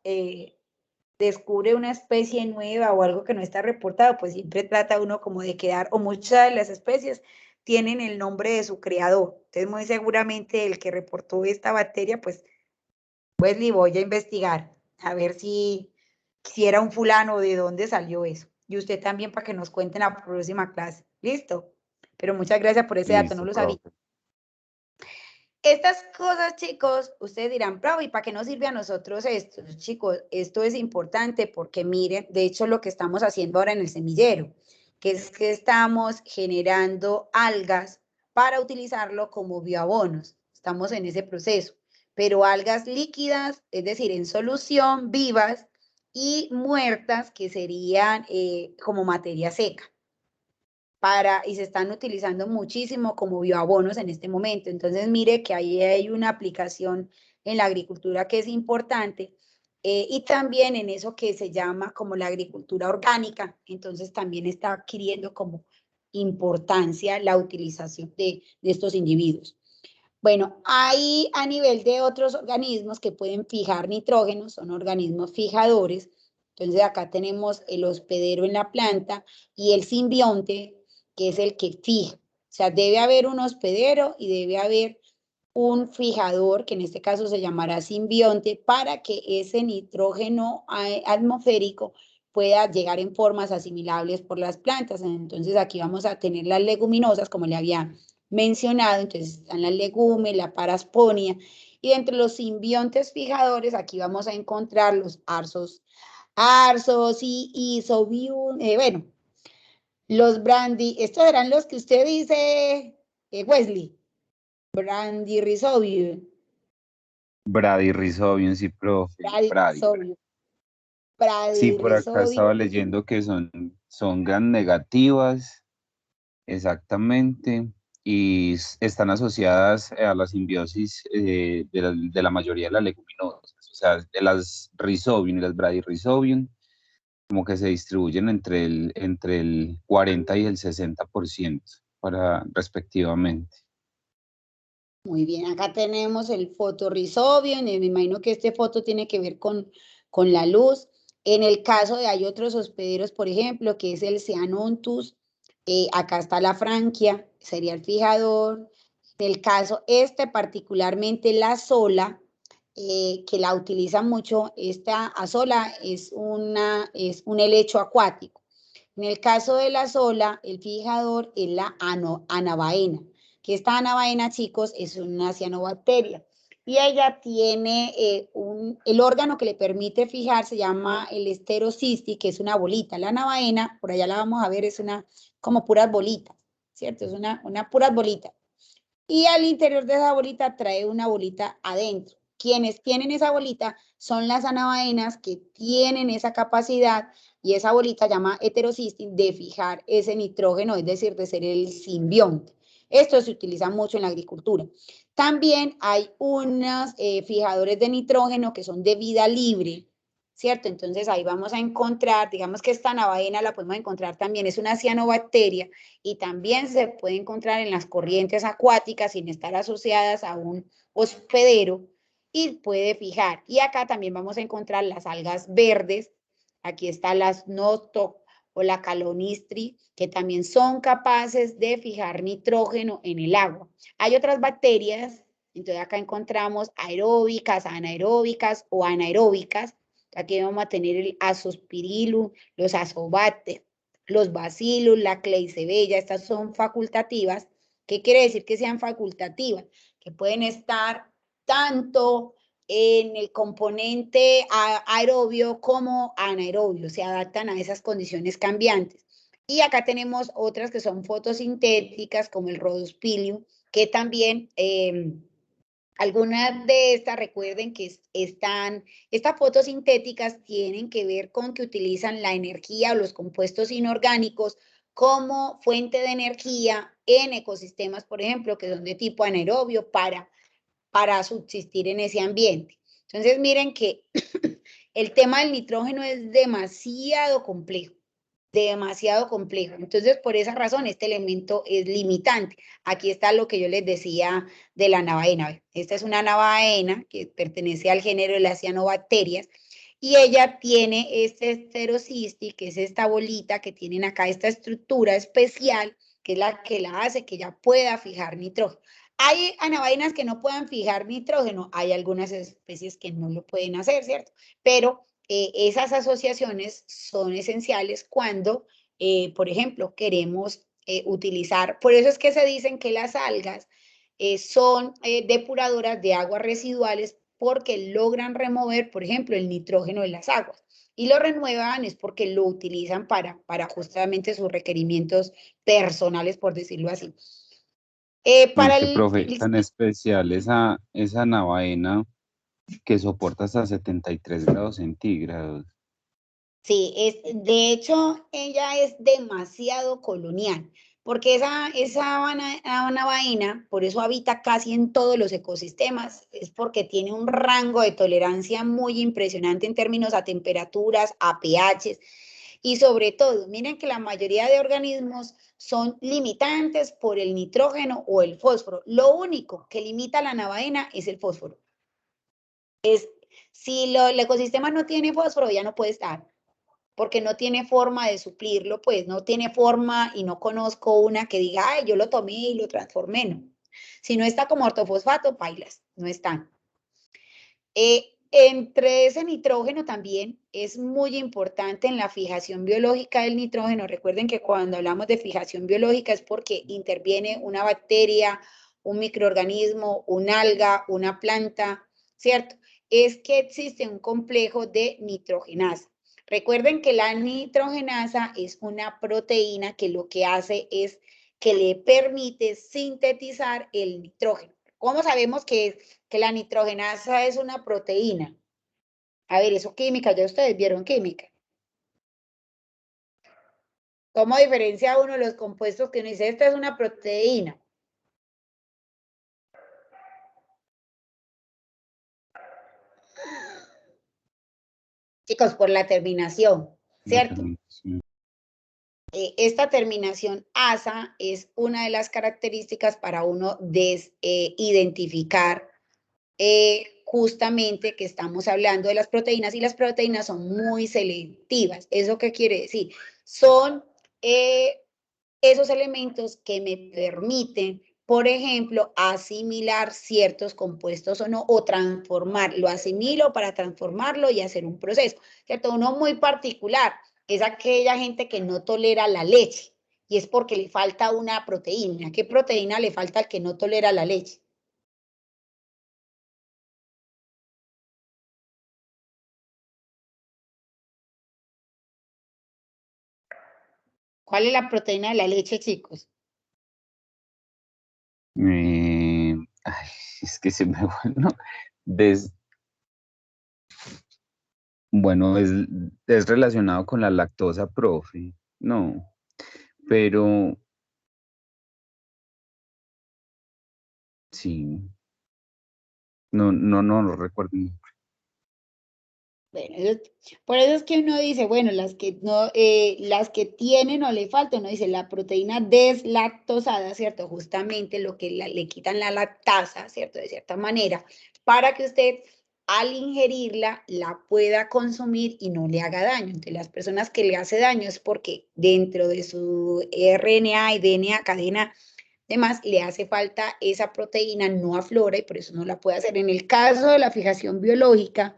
Speaker 1: descubre una especie nueva o algo que no está reportado, pues siempre trata uno como de quedar, o muchas de las especies tienen el nombre de su creador. Entonces, muy seguramente el que reportó esta bacteria, pues le voy a investigar, a ver si era un fulano, de dónde salió eso. Y usted también para que nos cuente en la próxima clase. ¿Listo? Pero muchas gracias por ese dato, no
Speaker 2: Listo,
Speaker 1: lo sabía.
Speaker 2: profe.
Speaker 1: Estas cosas, chicos, ustedes dirán, profe, ¿y para qué nos sirve a nosotros esto? Chicos, esto es importante porque miren, de hecho, lo que estamos haciendo ahora en el semillero, que es que estamos generando algas para utilizarlo como bioabonos. Estamos en ese proceso, pero algas líquidas, es decir, en solución, vivas y muertas, que serían como materia seca. Y se están utilizando muchísimo como bioabonos en este momento. Entonces, mire que ahí hay una aplicación en la agricultura que es importante y también en eso que se llama como la agricultura orgánica. Entonces, también está adquiriendo como importancia la utilización de estos individuos. Bueno, hay a nivel de otros organismos que pueden fijar nitrógeno, son organismos fijadores. Entonces, acá tenemos el hospedero en la planta y el simbionte, que es el que fija. O sea, debe haber un hospedero y debe haber un fijador, que en este caso se llamará simbionte, para que ese nitrógeno atmosférico pueda llegar en formas asimilables por las plantas. Entonces, aquí vamos a tener las leguminosas, como le había mencionado. Entonces, están las legumes, la parasponia, y entre los simbiontes fijadores, aquí vamos a encontrar los arzos y isobium, bueno, los brandy, estos eran los que usted dice, Wesley, Bradyrhizobium.
Speaker 2: Bradyrhizobium, sí, profe.
Speaker 1: Bradyrhizobium.
Speaker 2: Sí, por acá estaba
Speaker 1: Bradyrhizobium.
Speaker 2: leyendo que son gram negativas, exactamente, y están asociadas a la simbiosis de la mayoría de las leguminosas. O sea, de las Rhizobium y las Bradyrhizobium, como que se distribuyen entre el 40 y el 60% respectivamente.
Speaker 1: Muy bien, acá tenemos el fotorhizobium, y me imagino que este foto tiene que ver con la luz. En el caso de hay otros hospederos, por ejemplo, que es el Ceanontus, acá está la franquia, sería el fijador. En el caso particularmente la sola, que la utiliza mucho, esta azola es un helecho acuático. En el caso de la sola, el fijador es la anabaena, que esta anabaena, chicos, es una cianobacteria. y ella tiene el órgano que le permite fijar, se llama el esterocisti, que es una bolita. La navaena, por allá la vamos a ver, es una como puras bolitas, ¿cierto? Es una puras bolitas. Y al interior de esa bolita trae una bolita adentro. Quienes tienen esa bolita son las anavaenas que tienen esa capacidad y esa bolita llama heterocistin de fijar ese nitrógeno, es decir, de ser el simbionte. Esto se utiliza mucho en la agricultura. También hay unos fijadores de nitrógeno que son de vida libre, ¿cierto? Entonces ahí vamos a encontrar, digamos que esta navaena la podemos encontrar también, es una cianobacteria y también se puede encontrar en las corrientes acuáticas sin estar asociadas a un hospedero y puede fijar. Y acá también vamos a encontrar las algas verdes, aquí está las nostoc o la calonistri, que también son capaces de fijar nitrógeno en el agua. Hay otras bacterias, entonces acá encontramos aeróbicas, anaeróbicas o anaeróbicas. Aquí vamos a tener el azospirillum, los azobacter, los bacillus, la Klebsiella, estas son facultativas. ¿Qué quiere decir que sean facultativas? Que pueden estar tanto en el componente aerobio como anaerobio, se adaptan a esas condiciones cambiantes. Y acá tenemos otras que son fotosintéticas, como el Rhodospilium, que también algunas de estas, recuerden que estas fotosintéticas tienen que ver con que utilizan la energía o los compuestos inorgánicos como fuente de energía en ecosistemas, por ejemplo, que son de tipo anaerobio para subsistir en ese ambiente. Entonces, miren que el tema del nitrógeno es demasiado complejo. Entonces, por esa razón, este elemento es limitante. Aquí está lo que yo les decía de la navaena. Esta es una navaena que pertenece al género de las cianobacterias y ella tiene este esterocisti, que es esta bolita que tienen acá, esta estructura especial, que es la que la hace que ella pueda fijar nitrógeno. Hay anavainas que no puedan fijar nitrógeno, hay algunas especies que no lo pueden hacer, ¿cierto? Pero esas asociaciones son esenciales cuando, por ejemplo, queremos utilizar, por eso es que se dicen que las algas son depuradoras de aguas residuales porque logran remover, por ejemplo, el nitrógeno de las aguas. Y lo renuevan es porque lo utilizan para justamente sus requerimientos personales, por decirlo así. Para
Speaker 2: Que profe, tan especial esa navaena que soporta hasta 73 grados centígrados.
Speaker 1: Sí, de hecho, ella es demasiado colonial, porque esa vaina, por eso habita casi en todos los ecosistemas, es porque tiene un rango de tolerancia muy impresionante en términos a temperaturas, a pHs, y sobre todo, miren que la mayoría de organismos son limitantes por el nitrógeno o el fósforo. Lo único que limita la navaena es el fósforo. Si el ecosistema no tiene fósforo, ya no puede estar porque no tiene forma de suplirlo, pues no tiene forma y no conozco una que diga, ay, yo lo tomé y lo transformé, no. Si no está como ortofosfato, pailas, no están. Entre ese nitrógeno también es muy importante en la fijación biológica del nitrógeno. Recuerden que cuando hablamos de fijación biológica es porque interviene una bacteria, un microorganismo, un alga, una planta, ¿cierto? Es que existe un complejo de nitrogenasa. Recuerden que la nitrogenasa es una proteína que lo que hace es que le permite sintetizar el nitrógeno. ¿Cómo sabemos que la nitrogenasa es una proteína? A ver, eso química, ya ustedes vieron química. ¿Cómo diferencia uno los compuestos que uno dice, esta es una proteína? Chicos, por la terminación, ¿cierto? Esta terminación asa es una de las características para uno identificar justamente que estamos hablando de las proteínas y las proteínas son muy selectivas. ¿Eso qué quiere decir? Son esos elementos que me permiten, por ejemplo, asimilar ciertos compuestos o no, o transformar. Lo asimilo para transformarlo y hacer un proceso, ¿cierto? Uno muy particular es aquella gente que no tolera la leche y es porque le falta una proteína. ¿Qué proteína le falta al que no tolera la leche? ¿Cuál es la proteína de la leche, chicos?
Speaker 2: Ay, es que se me bueno, des, bueno, es relacionado con la lactosa, profe. No, pero sí, no recuerdo.
Speaker 1: Bueno, por eso es que uno dice, bueno, las que no, las que tienen o le falta, uno dice la proteína deslactosada, ¿cierto? Justamente lo que le quitan la lactasa, ¿cierto? De cierta manera, para que usted al ingerirla la pueda consumir y no le haga daño. Entonces, las personas que le hace daño es porque dentro de su RNA y DNA, cadena, demás, le hace falta esa proteína, no aflora y por eso no la puede hacer. En el caso de la fijación biológica,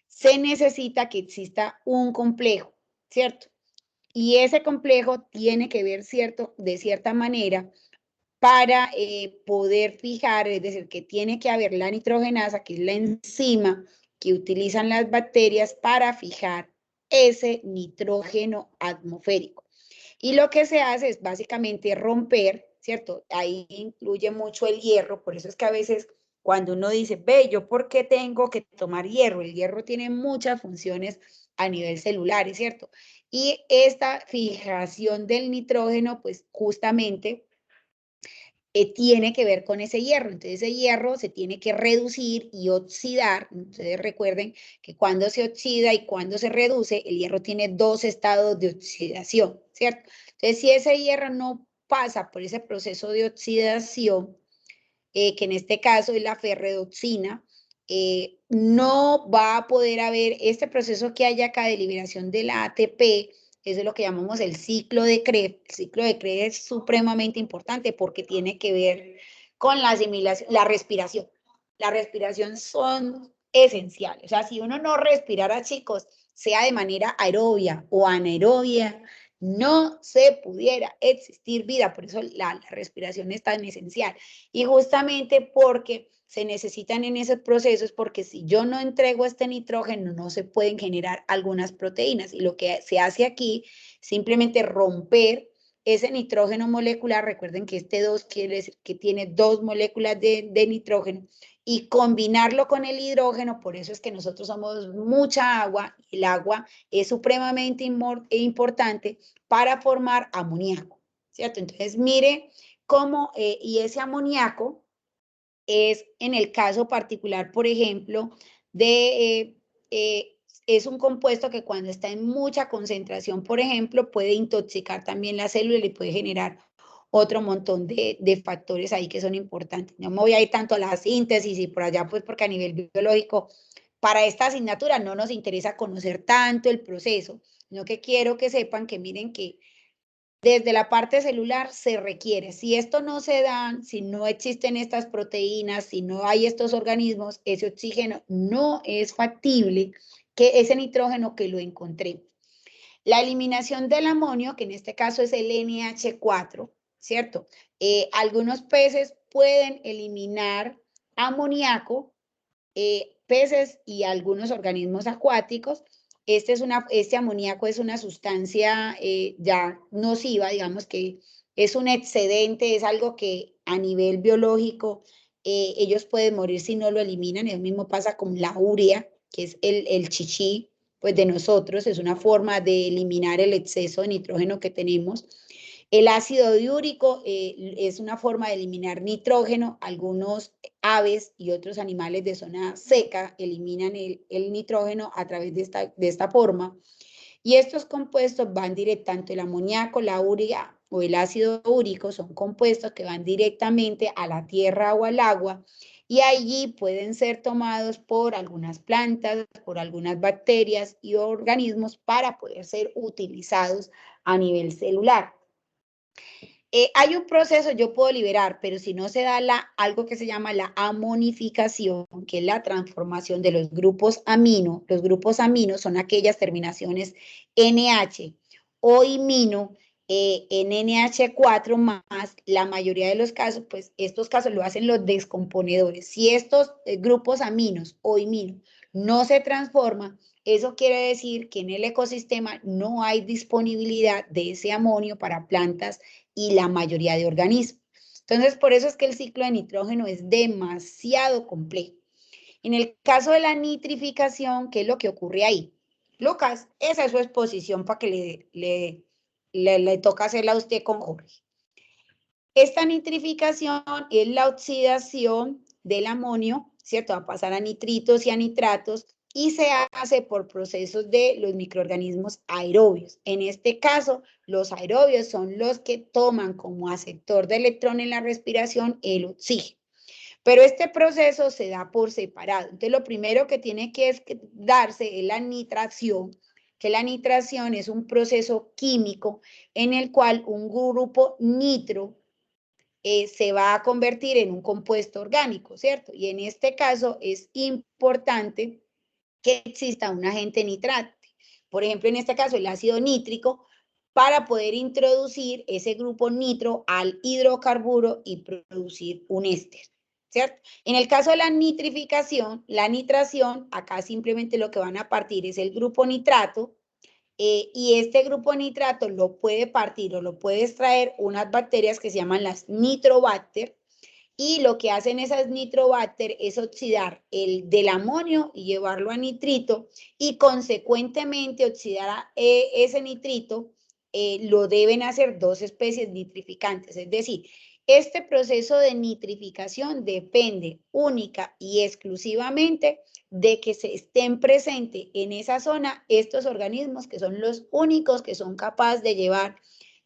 Speaker 1: se necesita que exista un complejo, ¿cierto? Y ese complejo tiene que ver, ¿cierto? De cierta manera para poder fijar, es decir, que tiene que haber la nitrogenasa, que es la enzima que utilizan las bacterias para fijar ese nitrógeno atmosférico. Y lo que se hace es básicamente romper, ¿cierto? Ahí incluye mucho el hierro, por eso es que a veces cuando uno dice, ve, ¿yo por qué tengo que tomar hierro? El hierro tiene muchas funciones a nivel celular, ¿cierto? Y esta fijación del nitrógeno, pues justamente tiene que ver con ese hierro. Entonces ese hierro se tiene que reducir y oxidar. Entonces recuerden que cuando se oxida y cuando se reduce, el hierro tiene dos estados de oxidación, ¿cierto? Entonces si ese hierro no pasa por ese proceso de oxidación, que en este caso es la ferredoxina, no va a poder haber este proceso que hay acá de liberación de la ATP. Eso es lo que llamamos el ciclo de Krebs. El ciclo de Krebs es supremamente importante porque tiene que ver con la asimilación, la respiración. La respiración son esenciales. O sea, si uno no respirara, chicos, sea de manera aerobia o anaerobia, no se pudiera existir vida. Por eso la respiración es tan esencial. Y justamente porque se necesitan en esos procesos, porque si yo no entrego este nitrógeno, no se pueden generar algunas proteínas. Y lo que se hace aquí, simplemente romper ese nitrógeno molecular. Recuerden que este 2 quiere decir que tiene dos moléculas de nitrógeno y combinarlo con el hidrógeno. Por eso es que nosotros somos mucha agua. El agua es supremamente importante para formar amoníaco, ¿cierto? Entonces, mire cómo, y ese amoníaco es en el caso particular, por ejemplo, es un compuesto que cuando está en mucha concentración, por ejemplo, puede intoxicar también la célula y puede generar otro montón de factores ahí que son importantes. No me voy a ir tanto a la síntesis y por allá, pues porque a nivel biológico, para esta asignatura no nos interesa conocer tanto el proceso, sino que quiero que sepan que miren que desde la parte celular se requiere. Si esto no se da, si no existen estas proteínas, si no hay estos organismos, ese oxígeno no es factible, que ese nitrógeno que lo encontré. La eliminación del amonio, que en este caso es el NH4, ¿cierto? Algunos peces pueden eliminar amoníaco, peces y algunos organismos acuáticos. Este amoníaco es una sustancia ya nociva, digamos que es un excedente, es algo que a nivel biológico ellos pueden morir si no lo eliminan. Eso mismo pasa con la urea, que es el chichi, pues de nosotros, es una forma de eliminar el exceso de nitrógeno que tenemos. El ácido diúrico es una forma de eliminar nitrógeno. Algunos aves y otros animales de zona seca eliminan el nitrógeno a través de esta forma. Y estos compuestos van directamente, tanto el amoníaco, la urea o el ácido úrico son compuestos que van directamente a la tierra o al agua y allí pueden ser tomados por algunas plantas, por algunas bacterias y organismos para poder ser utilizados a nivel celular. Hay un proceso, yo puedo liberar, pero si no se da algo que se llama la amonificación, que es la transformación de los grupos aminos son aquellas terminaciones NH o imino en NH4 más, la mayoría de los casos, pues estos casos lo hacen los descomponedores. Si estos grupos aminos o iminos no se transforman, eso quiere decir que en el ecosistema no hay disponibilidad de ese amonio para plantas y la mayoría de organismos. Entonces, por eso es que el ciclo de nitrógeno es demasiado complejo. En el caso de la nitrificación, ¿qué es lo que ocurre ahí? Lucas, esa es su exposición para que le toca hacerla a usted con Jorge. Esta nitrificación es la oxidación del amonio, ¿cierto? Va a pasar a nitritos y a nitratos y se hace por procesos de los microorganismos aerobios. En este caso, los aerobios son los que toman como aceptor de electrón en la respiración el oxígeno. Pero este proceso se da por separado. Entonces, lo primero que tiene que darse es la nitración, que la nitración es un proceso químico en el cual un grupo nitro se va a convertir en un compuesto orgánico, ¿cierto? Y en este caso es importante que exista un agente nitrante. Por ejemplo, en este caso el ácido nítrico, para poder introducir ese grupo nitro al hidrocarburo y producir un éster, ¿cierto? En el caso de la nitrificación, la nitración, acá simplemente lo que van a partir es el grupo nitrato, y este grupo nitrato lo puede partir o lo puede extraer unas bacterias que se llaman las nitrobacter, y lo que hacen esas nitrobacter es oxidar el del amonio y llevarlo a nitrito, y consecuentemente oxidar ese nitrito lo deben hacer dos especies nitrificantes. Es decir, este proceso de nitrificación depende única y exclusivamente de que se estén presentes en esa zona estos organismos que son los únicos que son capaces de llevar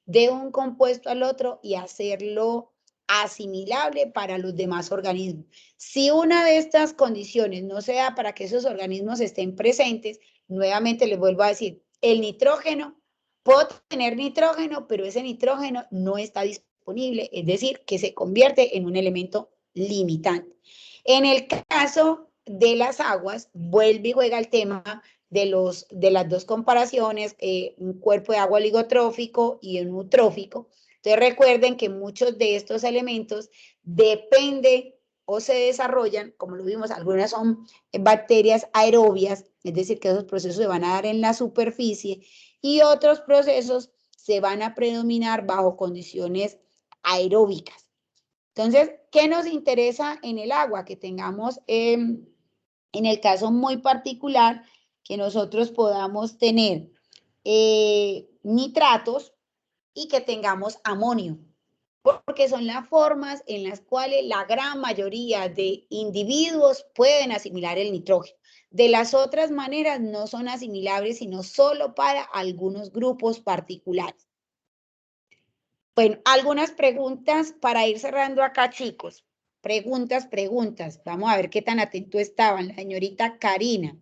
Speaker 1: de un compuesto al otro y hacerlo asimilable para los demás organismos. Si una de estas condiciones no se da para que esos organismos estén presentes, nuevamente les vuelvo a decir, el nitrógeno, puedo tener nitrógeno, pero ese nitrógeno no está disponible, es decir, que se convierte en un elemento limitante. En el caso de las aguas, vuelve y juega el tema de las dos comparaciones, un cuerpo de agua oligotrófico y un eutrófico. Entonces recuerden que muchos de estos elementos dependen o se desarrollan, como lo vimos, algunas son bacterias aerobias, es decir, que esos procesos se van a dar en la superficie, y otros procesos se van a predominar bajo condiciones aeróbicas. Entonces, ¿qué nos interesa en el agua? Que tengamos, en el caso muy particular, que nosotros podamos tener nitratos y que tengamos amonio, porque son las formas en las cuales la gran mayoría de individuos pueden asimilar el nitrógeno. De las otras maneras no son asimilables, sino solo para algunos grupos particulares. Bueno, algunas preguntas para ir cerrando acá, chicos. Preguntas. Vamos a ver qué tan atento estaban. La señorita Karina.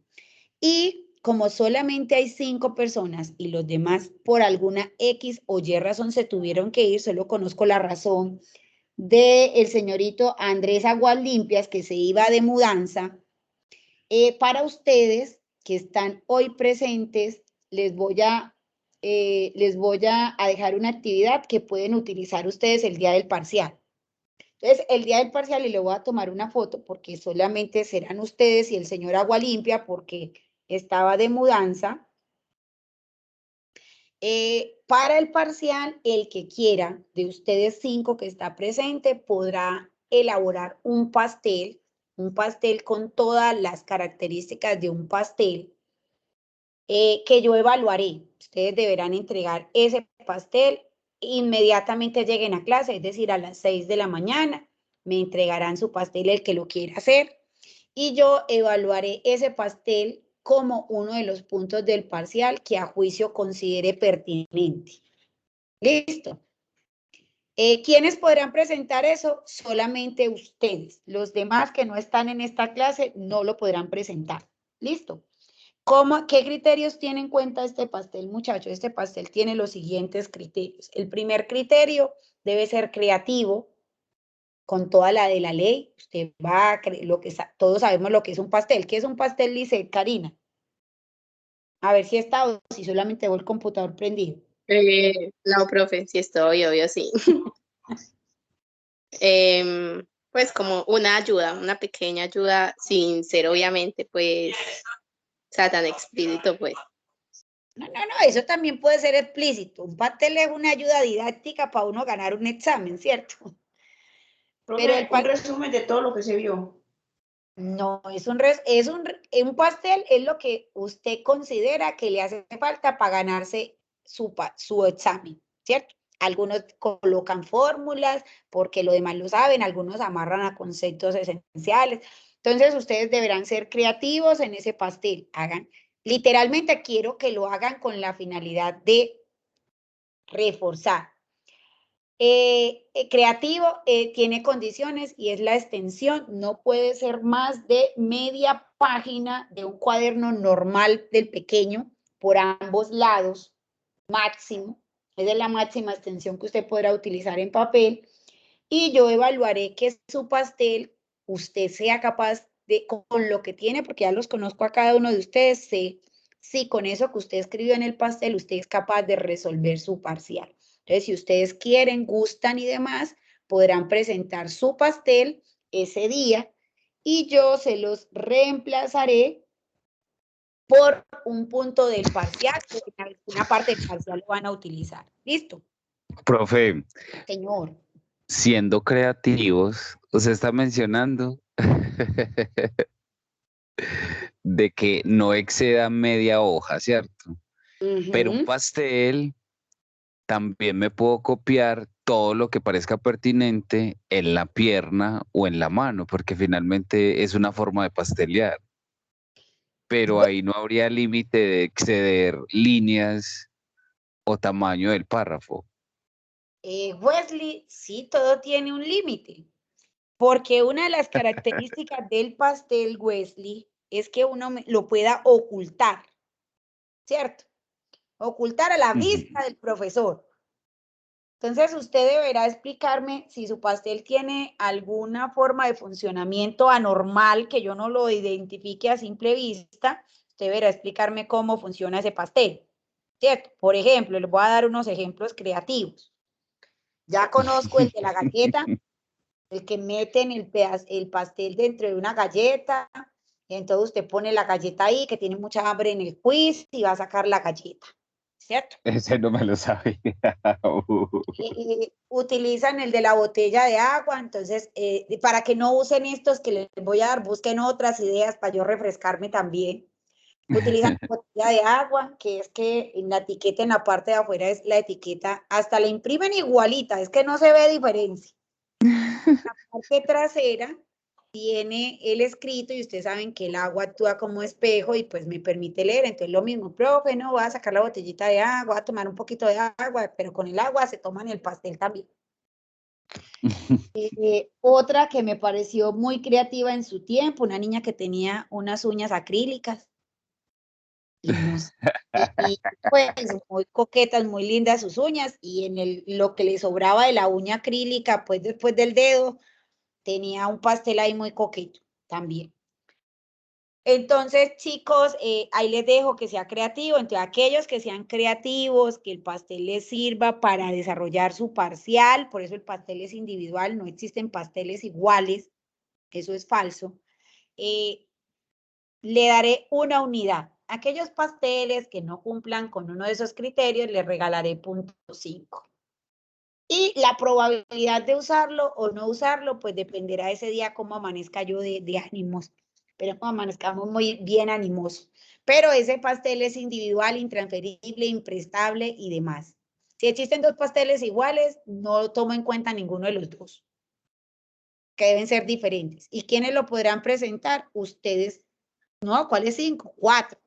Speaker 1: Y como solamente hay 5 personas y los demás por alguna X o Y razón se tuvieron que ir, solo conozco la razón del señorito Andrés Aguas Limpias, que se iba de mudanza. Para ustedes que están hoy presentes, les voy a dejar una actividad que pueden utilizar ustedes el día del parcial. Entonces, el día del parcial, y le voy a tomar una foto porque solamente serán ustedes y el señor Agua Limpia porque estaba de mudanza. Para el parcial, el que quiera de ustedes 5 que está presente podrá elaborar un pastel con todas las características de un pastel que yo evaluaré. Ustedes deberán entregar ese pastel inmediatamente lleguen a clase, es decir, a las 6 de la mañana, me entregarán su pastel el que lo quiera hacer y yo evaluaré ese pastel como uno de los puntos del parcial que a juicio considere pertinente. ¿Listo? ¿Quiénes podrán presentar eso? Solamente ustedes. Los demás que no están en esta clase no lo podrán presentar. ¿Listo? ¿Qué criterios tiene en cuenta este pastel, muchachos? Este pastel tiene los siguientes criterios. El primer criterio debe ser creativo, con toda la de la ley. Usted va a todos sabemos lo que es un pastel. ¿Qué es un pastel, dice Karina? A ver si está o si solamente dejó el computador prendido.
Speaker 6: No, profe, sí estoy, obvio, sí. Pues como una ayuda, una pequeña ayuda, sin ser obviamente, pues, sea, tan explícito, pues.
Speaker 1: No, eso también puede ser explícito. Un pastel es una ayuda didáctica para uno ganar un examen, ¿cierto?
Speaker 7: Profe,
Speaker 1: Pero
Speaker 7: un resumen de todo lo que se vio.
Speaker 1: no, un pastel es lo que usted considera que le hace falta para ganarse su examen, ¿cierto? Algunos colocan fórmulas porque lo demás lo saben, algunos amarran a conceptos esenciales. Entonces, ustedes deberán ser creativos en ese pastel. Literalmente quiero que lo hagan con la finalidad de reforzar. Creativo tiene condiciones y es la extensión, no puede ser más de media página de un cuaderno normal del pequeño por ambos lados, máximo. Esa es la máxima extensión que usted podrá utilizar en papel y yo evaluaré que su pastel usted sea capaz de, con lo que tiene, porque ya los conozco a cada uno de ustedes, sé si con eso que usted escribió en el pastel usted es capaz de resolver su parcial. Entonces, si ustedes quieren, gustan y demás, podrán presentar su pastel ese día y yo se los reemplazaré por un punto del parcial, porque en alguna parte del parcial lo van a utilizar. ¿Listo?
Speaker 2: Profe,
Speaker 1: Señor.
Speaker 2: siendo creativos, usted está mencionando de que no exceda media hoja, ¿cierto? Pero un pastel también me puedo copiar todo lo que parezca pertinente en la pierna o en la mano, porque finalmente es una forma de pastelear. Pero ahí no habría límite de exceder líneas o tamaño del párrafo.
Speaker 1: Wesley, sí, todo tiene un límite, porque una de las características del pastel, Wesley, es que uno lo pueda ocultar, ¿cierto? Ocultar a la vista del profesor. Entonces, usted deberá explicarme si su pastel tiene alguna forma de funcionamiento anormal que yo no lo identifique a simple vista. Usted deberá explicarme cómo funciona ese pastel, ¿cierto? Por ejemplo, les voy a dar unos ejemplos creativos. Ya conozco el de la galleta, el que meten el pastel dentro de una galleta, y entonces usted pone la galleta ahí, que tiene mucha hambre en el quiz, y va a sacar la galleta, ¿cierto?
Speaker 2: Ese no me lo sabía.
Speaker 1: Utilizan el de la botella de agua, entonces, para que no usen estos que les voy a dar, busquen otras ideas para yo refrescarme también. Utilizan la botella de agua, que es que en la etiqueta en la parte de afuera es la etiqueta, hasta la imprimen igualita, es que no se ve diferencia. La parte trasera tiene el escrito y ustedes saben que el agua actúa como espejo y pues me permite leer. Entonces lo mismo, profe, no, voy a sacar la botellita de agua, voy a tomar un poquito de agua, pero con el agua se toman el pastel también. Otra que me pareció muy creativa en su tiempo, una niña que tenía unas uñas acrílicas. Y pues muy coquetas, muy lindas sus uñas y en lo que le sobraba de la uña acrílica, pues después del dedo, tenía un pastel ahí muy coqueto también. Entonces, chicos, ahí les dejo que sea creativo. Entonces, aquellos que sean creativos, que el pastel les sirva para desarrollar su parcial, por eso el pastel es individual, no existen pasteles iguales, eso es falso. Le daré una unidad. Aquellos pasteles que no cumplan con uno de esos criterios, les regalaré 0.5. Y la probabilidad de usarlo o no usarlo, pues dependerá ese día cómo amanezca yo de ánimos. Pero amanezcamos muy bien animosos. Pero ese pastel es individual, intransferible, imprestable y demás. Si existen dos pasteles iguales, no tomo en cuenta ninguno de los dos, que deben ser diferentes. ¿Y quiénes lo podrán presentar? Ustedes. No, ¿cuáles 5? 4.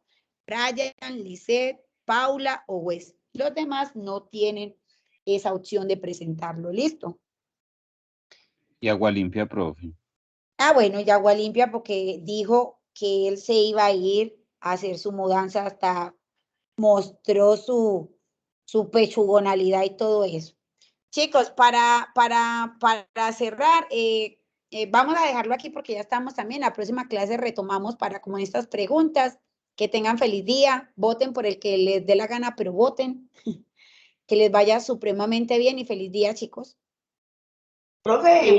Speaker 1: Brian, Lisette, Paula o Wes. Los demás no tienen esa opción de presentarlo. ¿Listo?
Speaker 2: Y agua limpia, profe.
Speaker 1: Ah, bueno, y agua limpia porque dijo que él se iba a ir a hacer su mudanza, hasta mostró su pechugonalidad y todo eso. Chicos, para cerrar, vamos a dejarlo aquí porque ya estamos también. La próxima clase retomamos para como estas preguntas. Que tengan feliz día, voten por el que les dé la gana, pero voten. Que les vaya supremamente bien y feliz día, chicos.
Speaker 7: Profe.
Speaker 6: Igual.